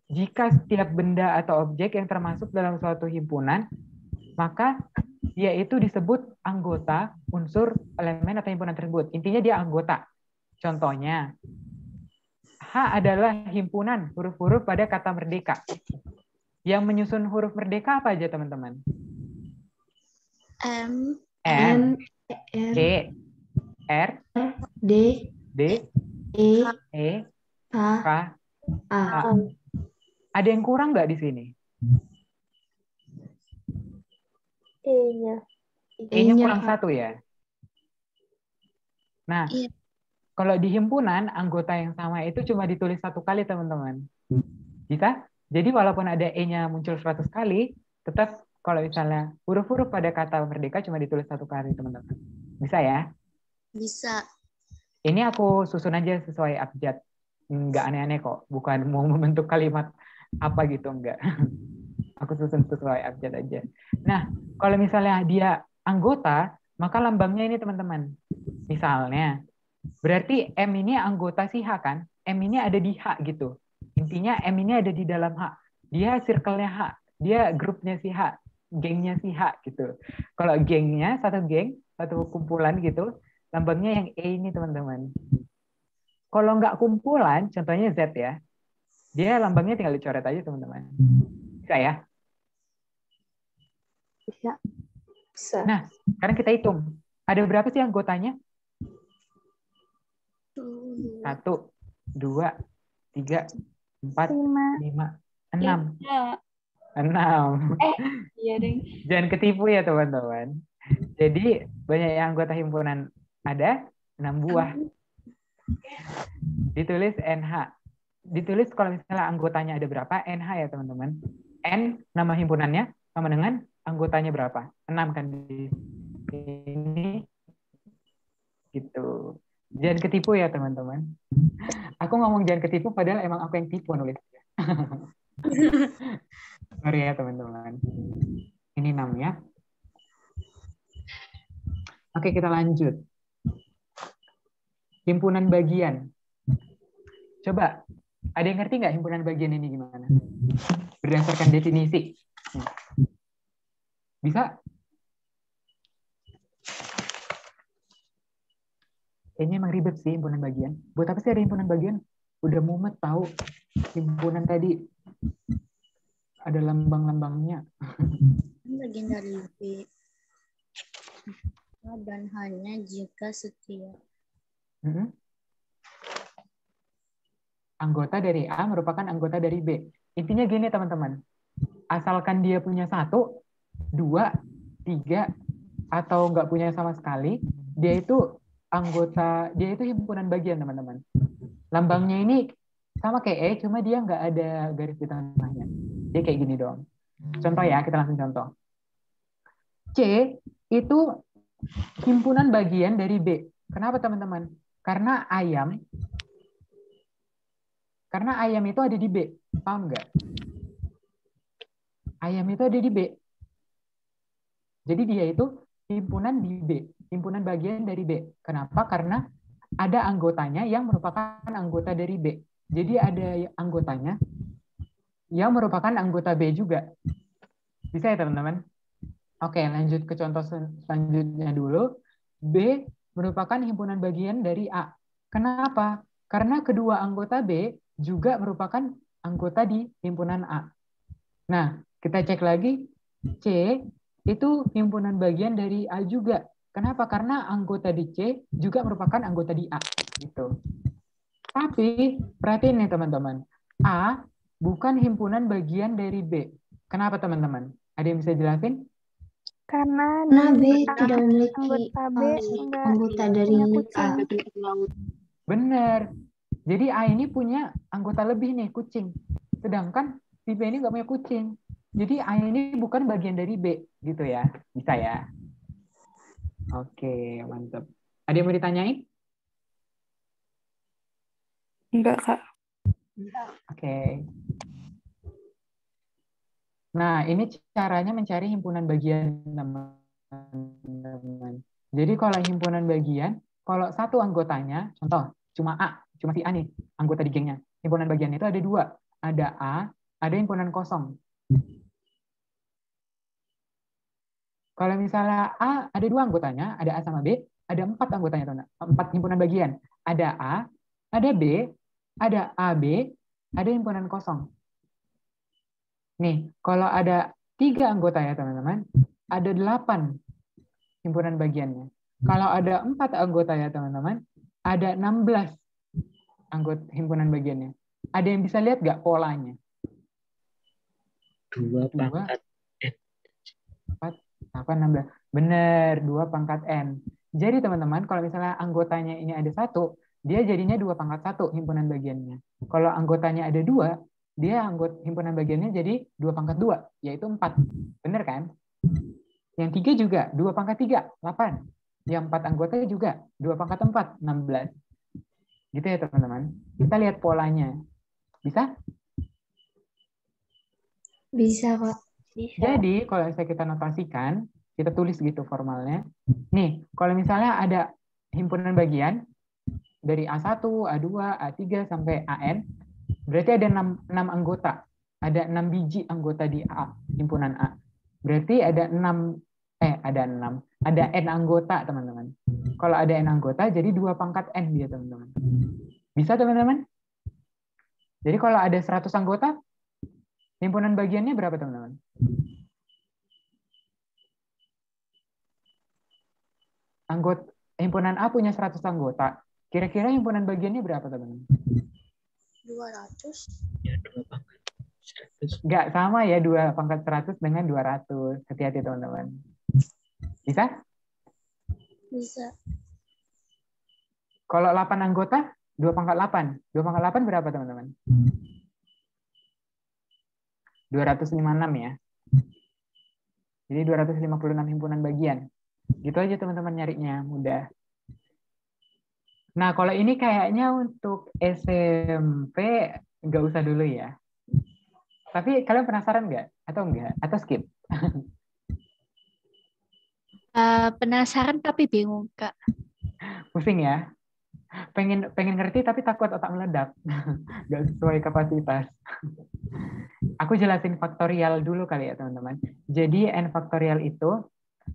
Jika setiap benda atau objek yang termasuk dalam suatu himpunan, maka dia itu disebut anggota unsur elemen atau himpunan tersebut. Intinya dia anggota. Contohnya, H adalah himpunan huruf-huruf pada kata merdeka. Yang menyusun huruf merdeka apa aja, teman-teman? M. M, R, E, R, D, D, E, E, H, K, A. A. Ada yang kurang nggak di sini? E-nya. E-nya E-nya, kurang Kak. 1 ya. Nah, Iya. kalau di himpunan, anggota yang sama itu cuma ditulis 1 kali, teman-teman. Bisa? Jadi walaupun ada E-nya muncul 100 kali, tetap kalau misalnya huruf-huruf pada kata merdeka cuma ditulis 1 kali, teman-teman. Bisa ya? Bisa. Ini aku susun aja sesuai abjad. Nggak aneh-aneh kok. Bukan mau membentuk kalimat apa gitu, enggak. Aku susun sesuai abjad aja. Nah, kalau misalnya dia anggota, maka lambangnya ini, teman-teman. Misalnya, berarti M ini anggota si H kan? M ini ada di H gitu. Intinya M ini ada di dalam H. Dia circle-nya H. Dia grupnya si H. Gengnya si H gitu. Kalau gengnya, satu geng, satu kumpulan gitu, lambangnya yang E ini, teman-teman. Kalau nggak kumpulan, contohnya Z ya, dia lambangnya tinggal dicoret aja, teman-teman. Bisa ya? Bisa. Bisa. Nah, sekarang kita hitung. Ada berapa sih anggotanya? 1, 2, 3, 4, 5, 6. 6. Iya, Deng. Jangan ketipu ya, teman-teman. Jadi, banyak yang anggota himpunan ada 6 buah. Ditulis NH. Ditulis kalau misalnya anggotanya ada berapa, NH ya, teman-teman. N, nama himpunannya, sama dengan anggotanya berapa? 6 kan di sini. Gitu. Jangan ketipu ya, teman-teman. Aku ngomong jangan ketipu, padahal emang aku yang tipu nulis. Sorry ya teman-teman. Ini 6 ya. Oke, kita lanjut. Himpunan bagian. Coba, ada yang ngerti nggak himpunan bagian ini gimana? Berdasarkan definisi. Bisa? Kayaknya emang ribet sih himpunan bagian. Buat apa sih ada himpunan bagian? Udah mumet tahu himpunan tadi. Ada lambang-lambangnya. Bagian dari B. Dan hanya jika setia. Anggota dari A merupakan anggota dari B. Intinya gini teman-teman. Asalkan dia punya 1, 2, 3, atau nggak punya sama sekali, dia itu himpunan bagian teman-teman. Lambangnya ini sama kayak E, cuma dia nggak ada garis di tengahnya. Dia kayak gini doang. Contoh ya, kita langsung contoh. C itu himpunan bagian dari B. Kenapa teman-teman? Karena ayam itu ada di B. Paham nggak? Ayam itu ada di B. Jadi dia itu himpunan di B. Himpunan bagian dari B. Kenapa? Karena ada anggotanya yang merupakan anggota dari B. Jadi ada anggotanya yang merupakan anggota B juga. Bisa ya teman-teman? Oke, lanjut ke contoh selanjutnya dulu. B merupakan himpunan bagian dari A. Kenapa? Karena kedua anggota B juga merupakan anggota di himpunan A. Nah, kita cek lagi. C itu himpunan bagian dari A juga. Kenapa? Karena anggota di C juga merupakan anggota di A. Gitu. Tapi, perhatiin nih teman-teman. A bukan himpunan bagian dari B. Kenapa teman-teman? Ada yang bisa jelasin? Karena B tidak memiliki anggota dari A. Benar. Jadi A ini punya anggota lebih nih, kucing. Sedangkan si B ini nggak punya kucing. Jadi A ini bukan bagian dari B, gitu ya. Bisa ya? Oke, mantap. Ada yang mau ditanyain? Enggak, Kak. Oke. Nah, ini caranya mencari himpunan bagian, teman-teman. Jadi kalau himpunan bagian, kalau satu anggotanya, contoh, cuma si A nih, anggota di gengnya. Himpunan bagian itu ada 2. Ada A, ada himpunan kosong. Kalau misalnya A ada 2 anggotanya, ada A sama B, ada 4 anggotanya, teman. 4 himpunan bagian. Ada A, ada B, ada AB, ada himpunan kosong. Nih, kalau ada 3 anggota ya teman-teman, ada 8 himpunan bagiannya. Kalau ada 4 anggota ya teman-teman, ada 16 anggota himpunan bagiannya. Ada yang bisa lihat nggak polanya? 2 pangkat N. 4, 8, 16. Benar, 2 pangkat N. Jadi teman-teman, kalau misalnya anggotanya ini ada 1, dia jadinya 2 pangkat 1 himpunan bagiannya. Kalau anggotanya ada 2, dia himpunan bagiannya jadi 2 pangkat 2, yaitu 4. Benar kan? Yang 3 juga, 2 pangkat 3, 8. Yang 4 anggota juga, 2 pangkat 4, 16. Gitu ya teman-teman. Kita lihat polanya. Bisa? Bisa, Pak. Jadi, kalau misalnya kita notasikan, kita tulis gitu formalnya. Nih, kalau misalnya ada himpunan bagian dari A1, A2, A3, sampai AN, berarti ada 6 anggota. Ada 6 biji anggota di A, himpunan A. Berarti ada ada N anggota, teman-teman. Kalau ada N anggota, jadi 2 pangkat N dia, teman-teman. Bisa, teman-teman? Jadi kalau ada 100 anggota, himpunan bagiannya berapa, teman-teman? Himpunan A punya 100 anggota. Kira-kira himpunan bagiannya berapa, teman-teman? 200. Ya, 2 pangkat 100. Nggak sama ya, 2 pangkat 100 dengan 200. Hati-hati, teman-teman. Bisa? Bisa. Kalau 8 anggota, 2 pangkat 8. 2 pangkat 8 berapa, teman-teman? 256 ya. Jadi 256 himpunan bagian. Gitu aja teman-teman nyarinya, mudah. Nah, kalau ini kayaknya untuk SMP nggak usah dulu ya. Tapi kalian penasaran nggak? Atau enggak? Atau skip? Penasaran tapi bingung, Kak. Pusing ya? Pengen ngerti tapi takut otak meledak. Nggak sesuai kapasitas. Aku jelasin faktorial dulu kali ya teman-teman. Jadi n faktorial itu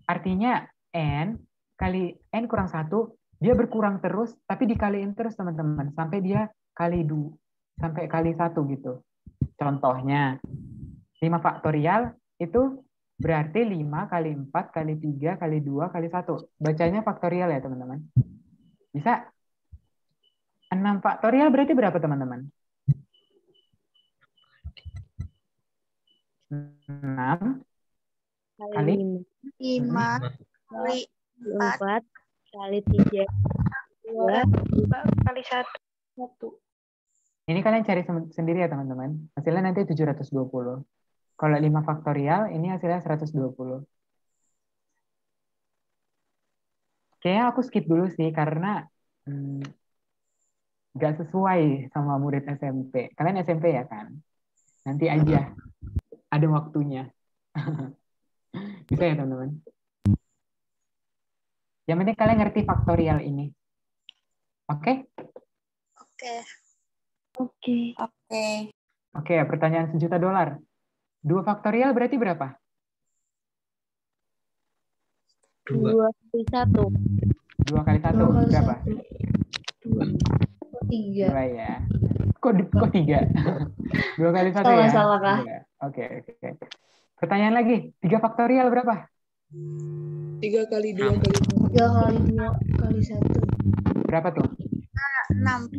artinya n kali n kurang 1, dia berkurang terus tapi dikaliin terus teman-teman sampai dia sampai kali 1 gitu. Contohnya 5 faktorial itu berarti 5 kali 4 kali 3 kali 2 kali 1. Bacanya faktorial ya teman-teman. Bisa? 6 faktorial berarti berapa teman-teman? 6 kali 5 kali 4 kali 3 2 kali 1. Ini kalian cari sendiri ya teman-teman. Hasilnya nanti 720. Kalau 5 faktorial ini hasilnya 120. Kayaknya aku skip dulu sih karena nggak sesuai sama murid SMP. Kalian SMP ya kan? Nanti aja. Ada waktunya. Bisa ya teman-teman? Yang penting kalian ngerti faktorial ini. Oke? Oke, pertanyaan $1 juta. 2 faktorial berarti berapa? 2 kali 1. 2 kali 1 berapa? 3. 2 ya. Kok 3? 2 kali 1 ya? Salah, Kak. Oke. Pertanyaan lagi. 3 faktorial berapa? 3 kali 2 kali 3 kali 2 kali 1. Berapa tuh? 6.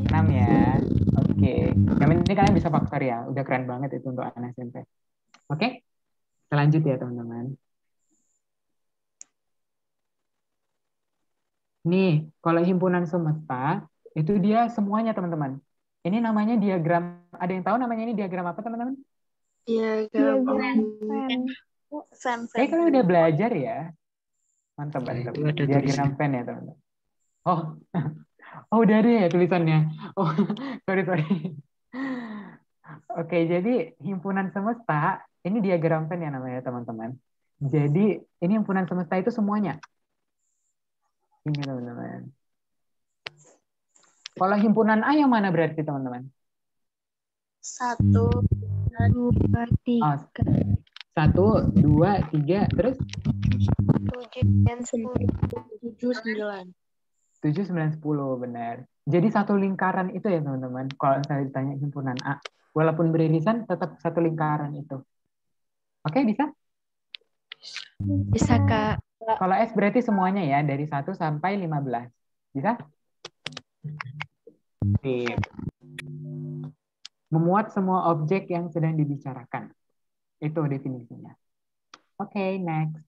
6 ya. Oke. Yang penting kalian bisa faktorial. Udah keren banget itu untuk anak SMP. Oke? Kita lanjut ya teman-teman. Nih, kalau himpunan semesta, itu dia semuanya teman-teman. Ini namanya diagram. Ada yang tahu namanya ini diagram apa teman-teman? Diagram Kayak kalian udah belajar ya. Mantap. Itu ada Diagram tulisnya. Venn ya teman-teman. Oh udah ada ya tulisannya. Oh, sorry. Oke, jadi himpunan semesta, ini diagram Venn ya namanya teman-teman. Jadi ini himpunan semesta itu semuanya. Ini teman-teman. Kalau himpunan A yang mana berarti teman-teman? 1, 2, 3. 1, 2, 3, terus? 7 dan 10. 7, 9. 7, 9, 10, benar. Jadi satu lingkaran itu ya teman-teman. Kalau misalnya ditanya himpunan A. Walaupun beririsan, tetap satu lingkaran itu. Oke, bisa? Bisa, Kak. Kalau S berarti semuanya ya, dari 1 sampai 15. Bisa? Sip. Memuat semua objek yang sedang dibicarakan. Itu definisinya. Oke, next.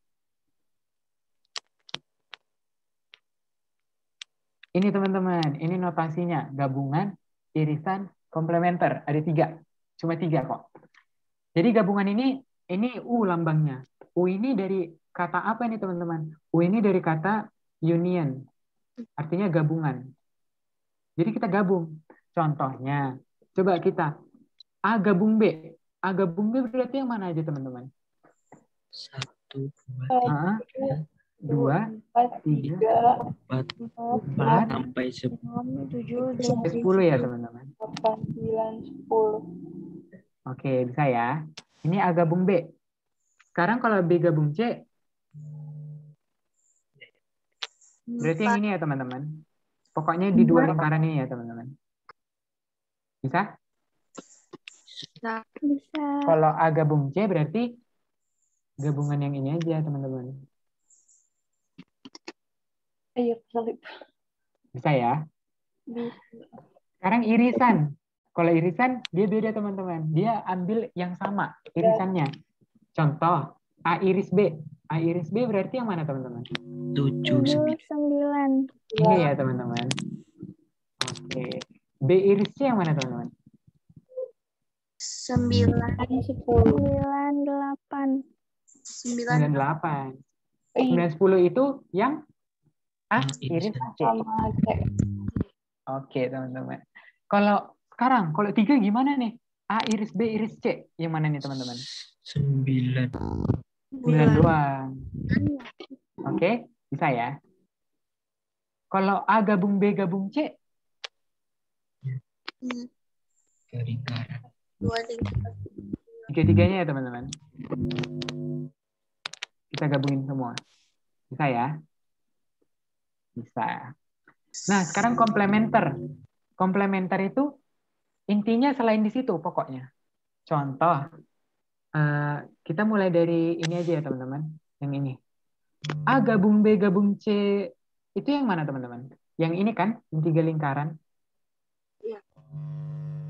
Ini teman-teman, ini notasinya. Gabungan, irisan, komplementer. Ada 3. Cuma 3 kok. Jadi gabungan ini U lambangnya. U ini dari kata apa nih teman-teman? U ini dari kata union. Artinya gabungan. Jadi kita gabung. Contohnya, coba kita A gabung B. A gabung B berarti yang mana aja teman-teman? 1, 2, 3, 4, sampai 10. 10 ya teman-teman. 8, 9, 10. Oke, bisa ya. Ini A gabung B. Sekarang kalau B gabung C, berarti yang ini ya teman-teman. Pokoknya di 2 lingkaran ini ya teman-teman. Bisa? Bisa. Kalau A gabung C berarti gabungan yang ini aja teman-teman. Ayo, salib. Bisa ya? Bisa. Sekarang irisan. Kalau irisan dia beda teman-teman. Dia ambil yang sama irisannya. Contoh A iris B. A iris B berarti yang mana teman-teman? 7, 9. 9. Ini ya teman-teman. Oke. B iris C yang mana teman-teman? 9, 9, 8. 9. 98. 910 itu yang A iris C. Sama C. Oke teman-teman. Kalau 3 gimana nih? A iris B iris C. Yang mana nih teman-teman? 9. 9 doang. Oke, bisa ya. Kalau A gabung B gabung C, Lingkaran. 2 tiga-tiganya ya teman-teman. Kita gabungin semua. Bisa ya? Bisa. Nah, sekarang komplementer. Komplementer itu intinya selain di situ pokoknya. Contoh, kita mulai dari ini aja ya teman-teman. Yang ini. A gabung B gabung C itu yang mana teman-teman? Yang ini kan, yang 3 lingkaran.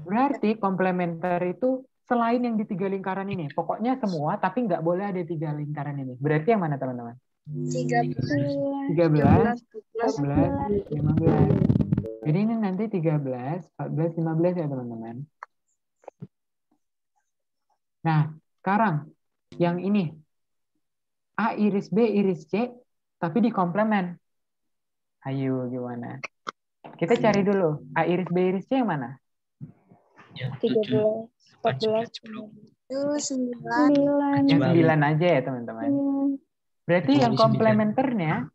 Berarti komplementer itu selain yang di 3 lingkaran ini. Pokoknya semua, tapi nggak boleh ada 3 lingkaran ini. Berarti yang mana teman-teman? 13. 13, 14, 15. Jadi ini nanti 13, 14, 15 ya teman-teman. Nah, sekarang yang ini. A iris B iris C, tapi di komplemen. Ayo, gimana? Kita cari dulu. A iris B iris C yang mana? Yang 13, 14, 9. Yang 9 aja ya teman-teman. Berarti yang komplementernya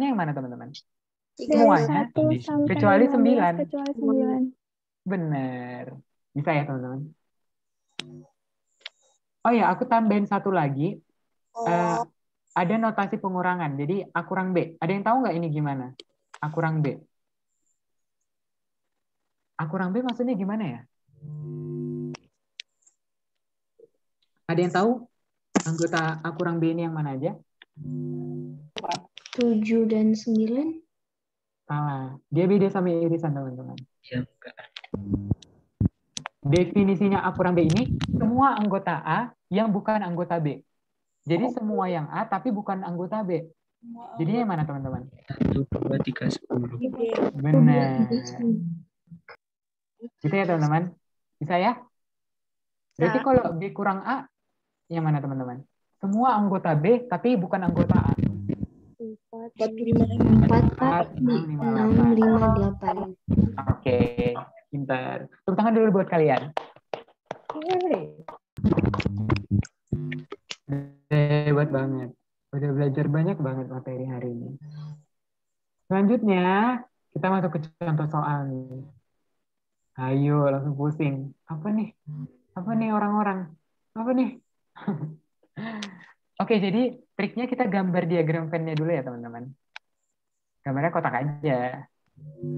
yang mana teman-teman? Semuanya kecuali 9. kecuali 9. Benar. Bisa ya teman-teman? Oh ya, aku tambahin satu lagi. Ada notasi pengurangan. Jadi A kurang B. Ada yang tahu nggak ini gimana? A kurang B. A kurang B maksudnya gimana ya? Ada yang tahu anggota A kurang B ini yang mana aja? 7 dan 9. Salah. Dia beda sama irisan, teman-teman. Yang enggak. Definisinya A kurang B ini, semua anggota A yang bukan anggota B. Jadi semua yang A tapi bukan anggota B. Jadi yang mana, teman-teman? 1, 2, 3, 10. Benar. Gitu ya, teman-teman? Bisa ya? Berarti kalau B kurang A, yang mana, teman-teman? Semua anggota B tapi bukan anggota A. 4, 6, 5, 8. Oke, pintar. Tepuk tangan dulu buat kalian. Hebat banget. Udah belajar banyak banget materi hari ini. Selanjutnya, kita masuk ke contoh soal nih. Ayo, langsung pusing. Apa nih? Apa nih orang-orang? Apa nih? Oke, jadi triknya kita gambar diagram Venn-nya dulu ya, teman-teman. Gambarnya kotak aja.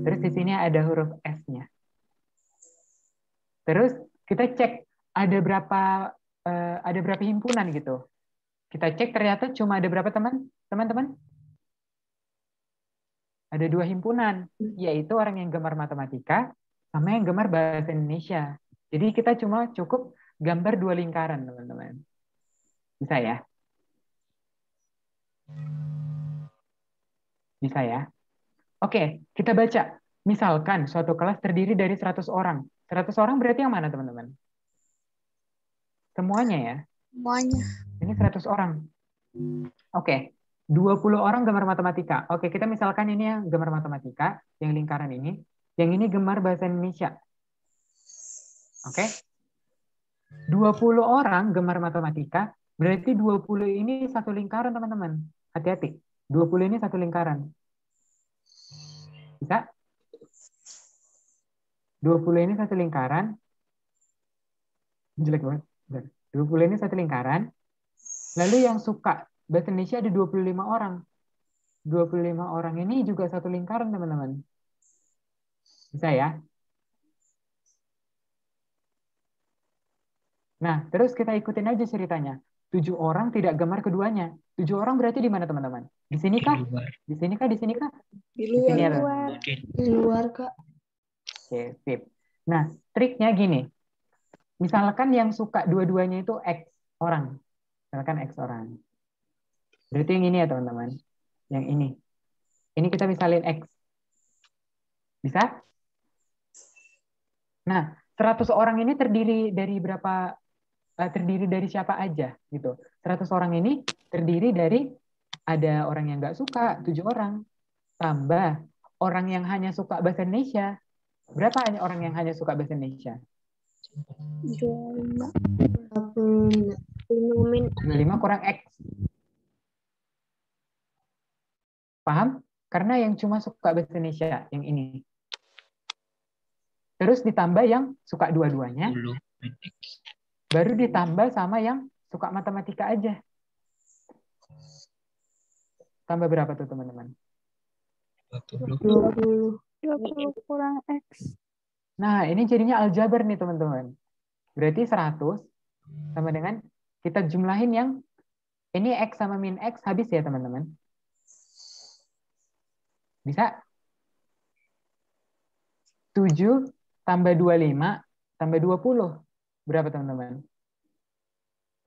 Terus di sini ada huruf S-nya. Terus kita cek ada berapa himpunan gitu. Kita cek ternyata cuma ada berapa teman-teman? Ada 2 himpunan, yaitu orang yang gemar matematika sama yang gemar bahasa Indonesia. Jadi kita cuma cukup gambar 2 lingkaran, teman-teman. Bisa ya? Bisa ya? Oke, kita baca. Misalkan suatu kelas terdiri dari 100 orang. 100 orang berarti yang mana, teman-teman? Semuanya ya? Semuanya. Ini 100 orang. Oke, 20 orang gemar matematika. Oke, kita misalkan ini yang gemar matematika, yang lingkaran ini. Yang ini gemar bahasa Indonesia. Oke? 20 orang gemar matematika, berarti 20 ini satu lingkaran, teman-teman. Hati-hati. 20 ini satu lingkaran. Bisa? 20 ini satu lingkaran. Jelek banget. 20 ini satu lingkaran. Lalu yang suka bahasa Indonesia ada 25 orang. 25 orang ini juga satu lingkaran, teman-teman. Bisa ya? Nah, terus kita ikutin aja ceritanya. 7 orang tidak gemar keduanya. 7 orang berarti di mana, teman-teman? Di sini kah? Di sini kah? Di sini kah? Di Di sini ada. Di luar, Kak. Oke, sip. Nah, triknya gini. Misalkan yang suka dua-duanya itu X orang. Misalkan X orang. Berarti yang ini ya, teman-teman. Yang ini. Ini kita misalin X. Bisa? Nah, 100 orang ini terdiri dari berapa? Terdiri dari siapa aja gitu. 100 orang ini terdiri dari ada orang yang nggak suka 7 orang. Tambah orang yang hanya suka bahasa Indonesia. Berapa hanya orang yang hanya suka bahasa Indonesia? 25 kurang X. Paham? Karena yang cuma suka bahasa Indonesia, yang ini. Terus ditambah yang suka dua-duanya, 10 min X. baru ditambah sama yang suka matematika aja. Tambah berapa tuh teman-teman? 20. 20 kurang X. Nah, ini jadinya aljabar nih teman-teman. Berarti 100 sama dengan kita jumlahin yang ini X sama min X habis ya teman-teman. Bisa? 7 tambah 25 tambah 20. Berapa teman-teman?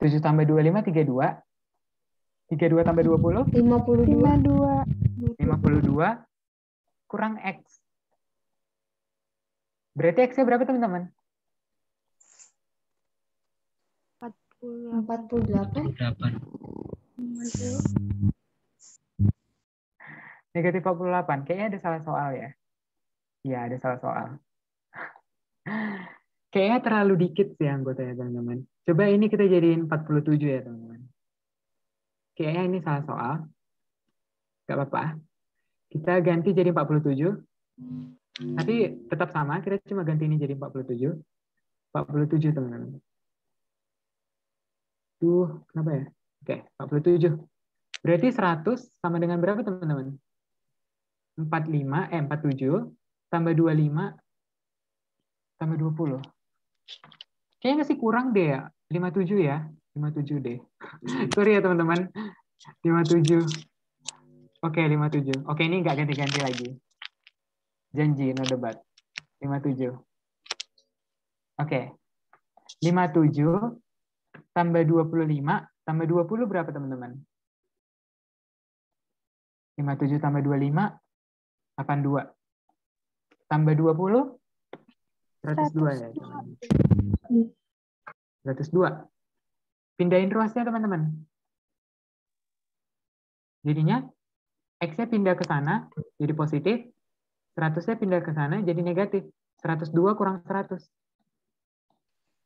7 tambah 25, 32. 32 tambah 20, 52. 52 kurang X. Berarti X-nya berapa teman-teman? 48. 8. Negatif 48. Kayaknya ada salah soal ya. Iya, ada salah soal. Kayaknya terlalu dikit sih anggotanya teman-teman. Coba ini kita jadiin 47 ya teman-teman. Kayaknya ini salah soal. Gak apa-apa. Kita ganti jadi 47. Tapi tetap sama, kita cuma ganti ini jadi 47. 47 teman-teman. Kenapa ya? Oke, 47. Berarti 100 sama dengan berapa teman-teman? 47 tambah 25 tambah 20. Kayaknya masih kurang deh ya. 57 ya. 57 deh. Sorry ya teman-teman. 57. Oke, 57. Oke, ini nggak ganti-ganti lagi. Janji, no debat. 57. Oke. 57 tambah 25 tambah 20 berapa teman-teman? 57 tambah 25 82. Tambah 20 102 ya teman-teman. 102. Pindahin ruasnya teman-teman. Jadinya X-nya pindah ke sana jadi positif, 100-nya pindah ke sana jadi negatif. 102 kurang 100.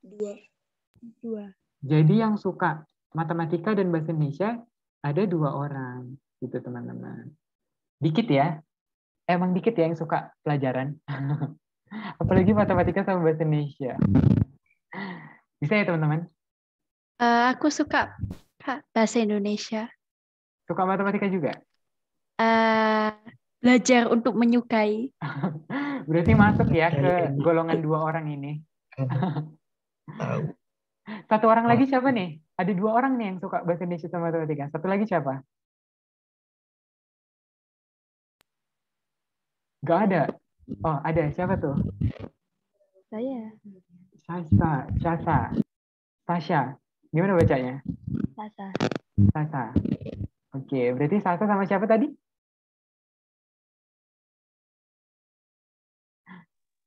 2. Jadi yang suka matematika dan bahasa Indonesia ada 2 orang gitu teman-teman. Dikit ya. Emang dikit ya yang suka pelajaran. Apalagi matematika sama bahasa Indonesia. Bisa ya teman-teman? Aku suka Kak, bahasa Indonesia. Suka matematika juga? Belajar untuk menyukai. Berarti masuk ya ke golongan 2 orang ini. Tahu. Satu orang lagi siapa nih? Ada 2 orang nih yang suka bahasa Indonesia sama matematika. Satu lagi siapa? Gak ada. Oh, ada. Siapa tuh? Saya. Sasha. Gimana bacanya? Sasa. Oke, berarti Sasa sama siapa tadi?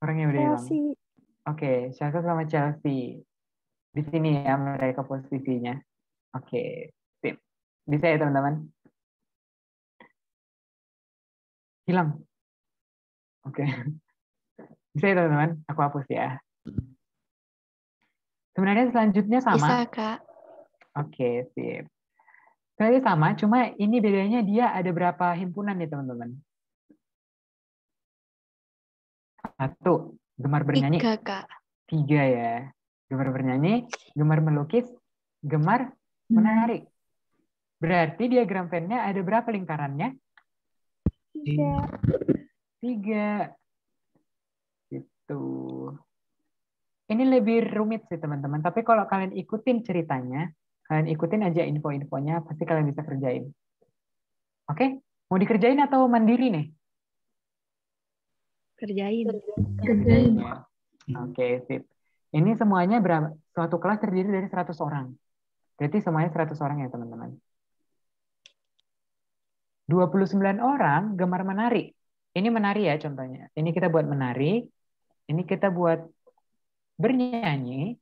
Orangnya udah hilang. Oke, Sasa sama Chelsea. Di sini ya mereka posisinya. Oke, sip. Bisa ya teman-teman? Hilang. Oke. Bisa ya teman-teman? Aku hapus ya. Sebenarnya selanjutnya sama. Bisa, Kak. Oke, sip. Sebenarnya sama, cuma ini bedanya dia ada berapa himpunan ya teman-teman? 1, gemar bernyanyi. 3, Kak. 3 ya. Gemar bernyanyi, gemar melukis, gemar menari. Berarti diagram Venn-nya ada berapa lingkarannya? 3. Gitu. Ini lebih rumit sih teman-teman. Tapi kalau kalian ikutin ceritanya, kalian ikutin aja info-infonya, pasti kalian bisa kerjain. Oke? Mau dikerjain atau mandiri nih? Kerjain. Ya. Oke, sip. Ini semuanya berapa? Suatu kelas terdiri dari 100 orang. Berarti semuanya 100 orang ya teman-teman. 29 orang gemar menari. Ini menari ya contohnya. Ini kita buat menari. Ini kita buat bernyanyi.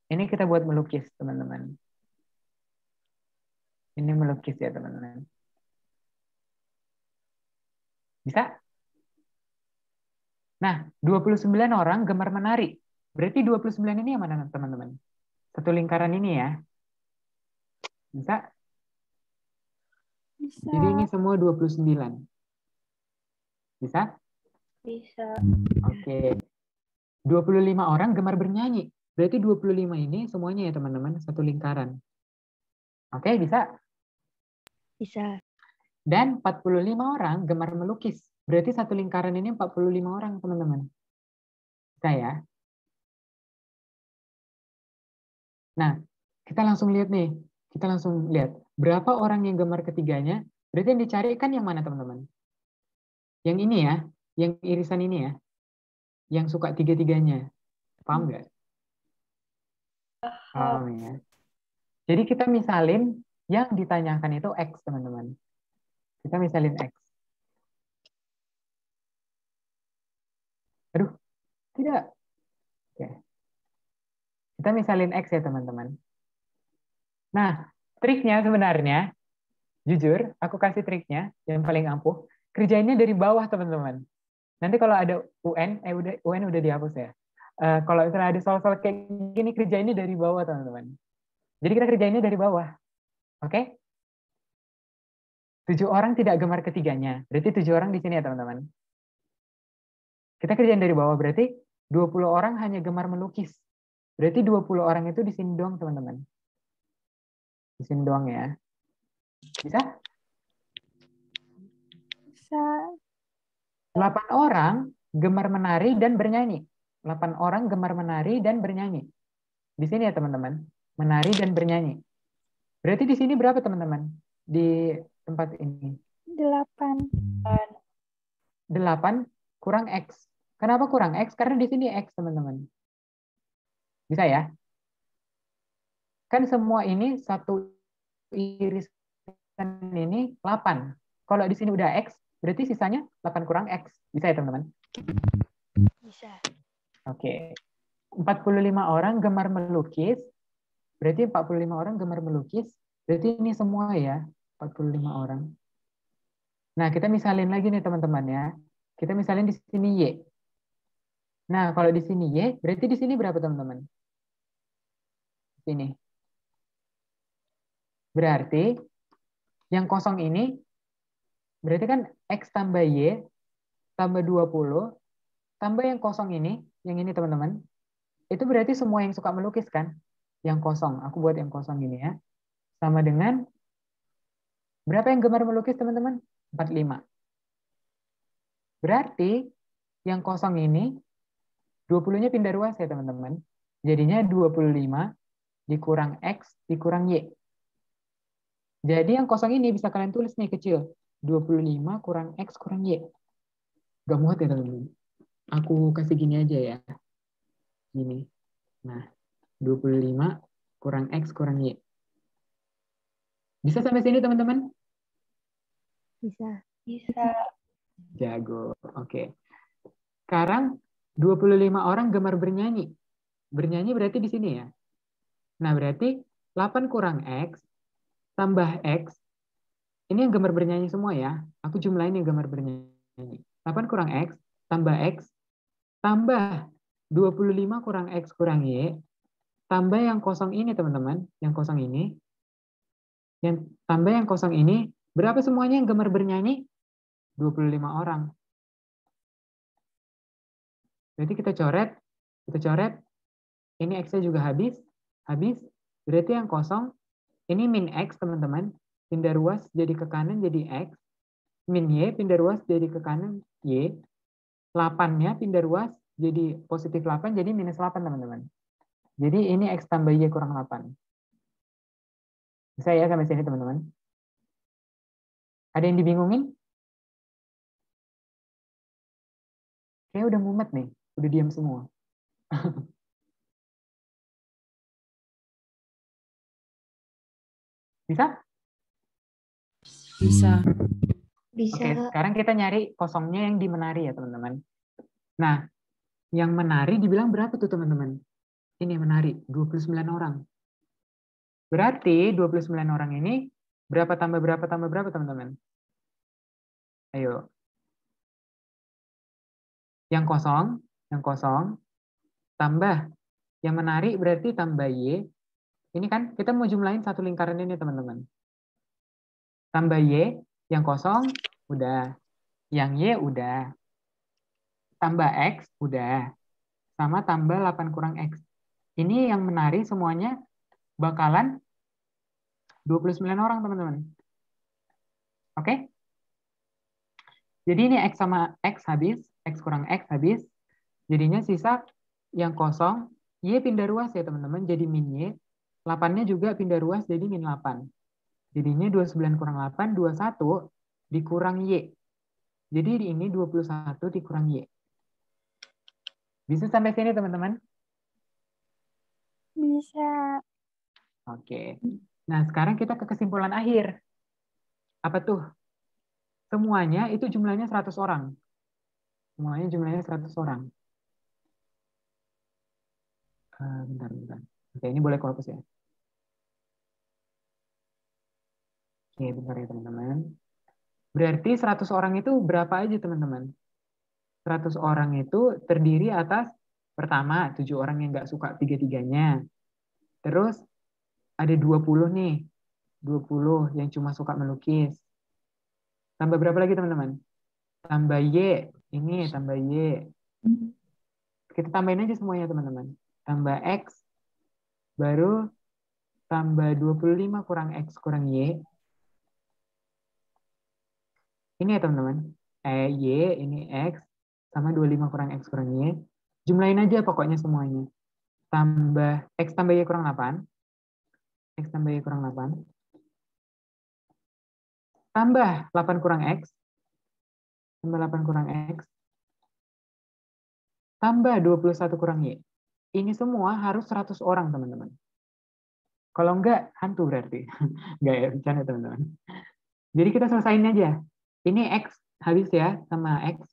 Ini kita buat melukis, teman-teman. Ini melukis ya, teman-teman. Bisa? Nah, 29 orang gemar menari. Berarti 29 ini yang mana, teman-teman? Satu lingkaran ini ya. Bisa? Bisa. Jadi ini semua 29. Bisa? Bisa. Oke. 25 orang gemar bernyanyi. Berarti 25 ini semuanya ya, teman-teman, satu lingkaran. Oke, bisa? Bisa. Dan 45 orang gemar melukis. Berarti satu lingkaran ini 45 orang, teman-teman. Bisa ya? Nah, kita langsung lihat nih. Kita langsung lihat. Berapa orang yang gemar ketiganya? Berarti yang dicari kan yang mana, teman-teman? Yang ini ya. Yang irisan ini ya. Yang suka tiga-tiganya. Paham nggak? Paham ya. Jadi kita misalin yang ditanyakan itu X, teman-teman. Kita misalin X. Aduh, tidak. Oke. Kita misalin X ya, teman-teman. Nah, triknya sebenarnya, jujur, aku kasih triknya yang paling ampuh. Kerjainnya dari bawah, teman-teman. Nanti kalau ada UN udah dihapus ya. Kalau misalnya ada soal-soal kayak gini, kerjainnya dari bawah, teman-teman. Jadi kita kerjainnya dari bawah. Oke? 7 orang tidak gemar ketiganya. Berarti 7 orang di sini ya, teman-teman. Kita kerjain dari bawah, berarti 20 orang hanya gemar melukis. Berarti 20 orang itu di sini doang, teman-teman. Di sini doang ya. Bisa? Bisa. 8 orang gemar menari dan bernyanyi. 8 orang gemar menari dan bernyanyi. Di sini ya, teman-teman. Menari dan bernyanyi. Berarti di sini berapa, teman-teman? Di tempat ini. 8. 8 kurang X. Kenapa kurang X? Karena di sini X, teman-teman. Bisa ya? Kan semua ini satu irisan ini 8. Kalau di sini udah X, berarti sisanya 8 kurang X. Bisa ya, teman-teman? Bisa. Oke. 45 orang gemar melukis. Berarti 45 orang gemar melukis. Berarti ini semua ya, 45 orang. Nah, kita misalin lagi nih, teman-teman ya. Kita misalin di sini Y. Nah, kalau di sini Y, berarti di sini berapa, teman-teman? Sini. Berarti yang kosong ini, berarti kan X tambah Y, tambah 20, tambah yang kosong ini, yang ini, teman-teman. Itu berarti semua yang suka melukis kan? Yang kosong. Aku buat yang kosong ini ya. Sama dengan, berapa yang gemar melukis, teman-teman? 45. Berarti yang kosong ini 20-nya pindah ruas ya, teman-teman. Jadinya 25 dikurang X dikurang Y. Jadi yang kosong ini bisa kalian tulis nih kecil. 25 kurang X kurang Y. Gak muat ya, teman-teman. Aku kasih gini aja ya. Gini. Nah, 25 kurang X kurang Y. Bisa sampai sini, teman-teman? Bisa. Bisa. Jago. Oke. Sekarang 25 orang gemar bernyanyi. Bernyanyi berarti di sini ya. Nah, berarti 8 kurang X tambah X. Ini yang gemar bernyanyi semua ya. Aku jumlahin yang gemar bernyanyi. 8 kurang X tambah X tambah 25 kurang X kurang Y tambah yang kosong ini, teman-teman. Yang kosong ini. Yang tambah yang kosong ini. Berapa semuanya yang gemar bernyanyi? 25 orang. Berarti kita coret, ini X-nya juga habis, berarti yang kosong, ini min X, teman-teman, pindah ruas jadi ke kanan jadi X, min Y, pindah ruas jadi ke kanan Y, 8-nya pindah ruas jadi positif 8, jadi minus 8, teman-teman. Jadi ini X tambah Y kurang 8. Bisa ya sampai sini, teman-teman? Ada yang dibingungin? Kayaknya udah mumet nih, udah diam semua. Bisa? Bisa. Bisa. Oke, sekarang kita nyari kosongnya yang di menari ya, teman-teman. Nah, yang menari dibilang berapa tuh, teman-teman? Ini menari, 29 orang. Berarti 29 orang ini berapa tambah berapa, teman-teman? Ayo. Yang kosong tambah. Yang menarik berarti tambah Y. Ini kan kita mau jumlahin satu lingkaran ini teman-teman. Tambah Y, yang kosong, udah. Yang Y, udah. Tambah X, udah. Sama tambah 8 kurang X. Ini yang menari semuanya bakalan 29 orang, teman-teman. Oke? Jadi ini X sama X habis, X kurang X habis. Jadinya sisa yang kosong, Y pindah ruas ya, teman-teman. Jadi min Y. 8-nya juga pindah ruas jadi min 8. Jadinya 29 kurang 8, 21 dikurang Y. Jadi ini 21 dikurang Y. Bisa sampai sini, teman-teman? Bisa. Oke. Nah, sekarang kita ke kesimpulan akhir. Apa tuh? Semuanya itu jumlahnya 100 orang. Semuanya jumlahnya 100 orang. Bentar. Oke, ini boleh hapus ya. Oke, bentar ya, teman-teman. Berarti 100 orang itu berapa aja, teman-teman? 100 orang itu terdiri atas pertama 7 orang yang nggak suka tiga-tiganya. Terus ada 20 nih. 20 yang cuma suka melukis. Tambah berapa lagi, teman-teman? Tambah Y. Ini tambah Y. Kita tambahin aja semuanya, teman-teman. Tambah X. Baru tambah 25 kurang X kurang Y. Ini ya, teman-teman. Y, ini X. Sama 25 kurang X kurang Y. Jumlahin aja pokoknya semuanya. Tambah X tambah Y kurang 8. X tambah Y kurang 8. Tambah 8 kurang X. Tambah 8 kurang X. Tambah 21 kurang Y. Ini semua harus 100 orang, teman-teman. Kalau enggak, hantu berarti. Enggak ya, bercanda, teman-teman. Jadi kita selesain aja. Ini X habis ya sama X.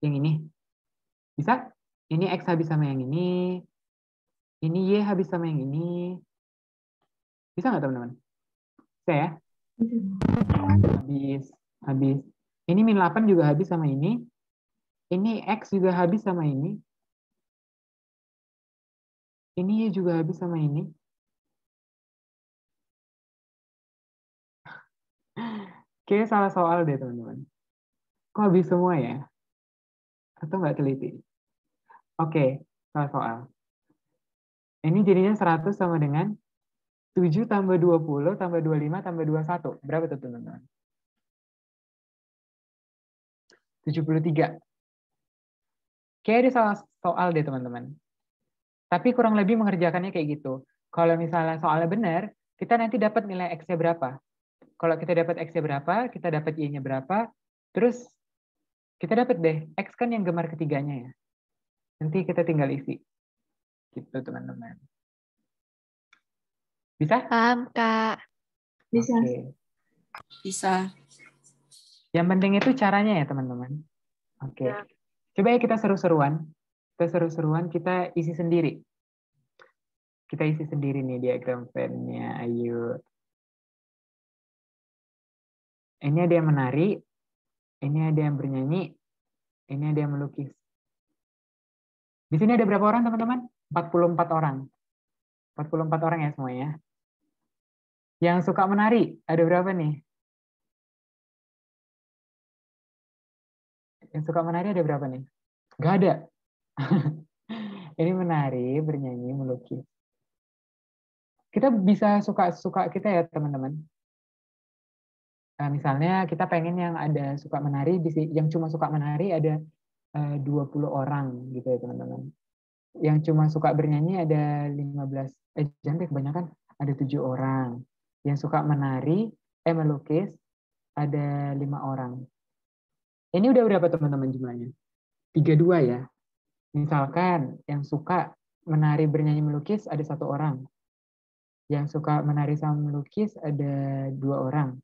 Yang ini. Bisa? Ini X habis sama yang ini. Ini Y habis sama yang ini. Bisa nggak, teman-teman? Bisa ya? Habis. Ini min 8 juga habis sama ini. Ini X juga habis sama ini. Ini Y juga habis sama ini. Kayaknya salah soal deh, teman-teman. Kok habis semua ya? Atau nggak teliti? Oke, salah soal. Ini jadinya 100 sama dengan 7 tambah 20 tambah 25 tambah 21. Berapa tuh, teman-teman? 73. Kayak ada salah soal deh, teman-teman. Tapi kurang lebih mengerjakannya kayak gitu. Kalau misalnya soalnya benar, kita nanti dapat nilai X-nya berapa. Kalau kita dapat X-nya berapa, kita dapat Y-nya berapa, terus kita dapat deh, X kan yang gemar ketiganya ya. Nanti kita tinggal isi. Gitu, teman-teman. Bisa? Paham, Kak. Bisa. Oke. Bisa. Yang penting itu caranya ya, teman-teman. Oke. Coba ya kita seru-seruan. Kita isi sendiri. Kita isi sendiri nih diagram Venn-nya. Ayo. Ini ada yang menari. Ini ada yang bernyanyi. Ini ada yang melukis. Di sini ada berapa orang, teman-teman? 44 orang. 44 orang ya semuanya. Yang suka menari, ada berapa nih? Yang suka menari ada berapa nih? Gak ada. Ini menari, bernyanyi, melukis. Kita bisa suka-suka kita ya, teman-teman. Misalnya kita pengen yang ada suka menari, yang cuma suka menari ada 20 orang gitu ya, teman-teman. Yang cuma suka bernyanyi ada 15, jangan deh, kebanyakan ada 7 orang. Yang suka menari, melukis ada 5 orang. Ini udah berapa, teman-teman, jumlahnya? 32 ya. Misalkan yang suka menari, bernyanyi, melukis ada 1 orang. Yang suka menari sama melukis ada 2 orang.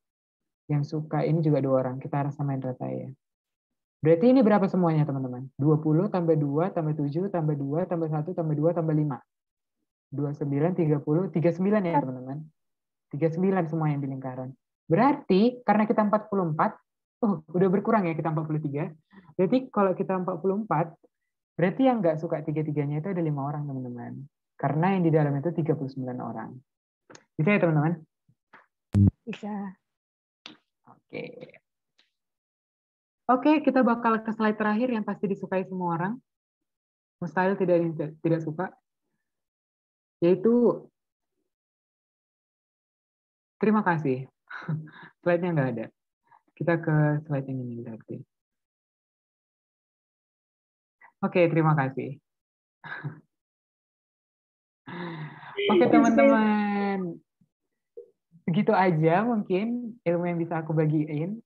Yang suka ini juga 2 orang. Kita harus samain rata ya. Berarti ini berapa semuanya, teman-teman? 20 tambah 2 tambah 7 tambah 2 tambah 1 tambah 2 tambah 5. 29, 30, 39 ya, teman-teman. 39 semua yang di lingkaran. Berarti karena kita 44, udah berkurang ya kita 43. Berarti kalau kita 44, Berarti yang nggak suka tiga-tiganya itu ada 5 orang, teman-teman. Karena yang di dalam itu 39 orang. Bisa ya, teman-teman? Bisa. Oke. Oke, kita bakal ke slide terakhir yang pasti disukai semua orang. Mustahil tidak suka. Yaitu terima kasih. Slide-nya nggak ada. Kita ke slide yang ini berarti. Oke, terima kasih. Oke, teman-teman. Begitu aja mungkin ilmu yang bisa aku bagiin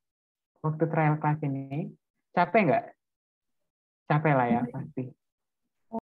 waktu trial class ini. Capek nggak? Capek lah ya, pasti.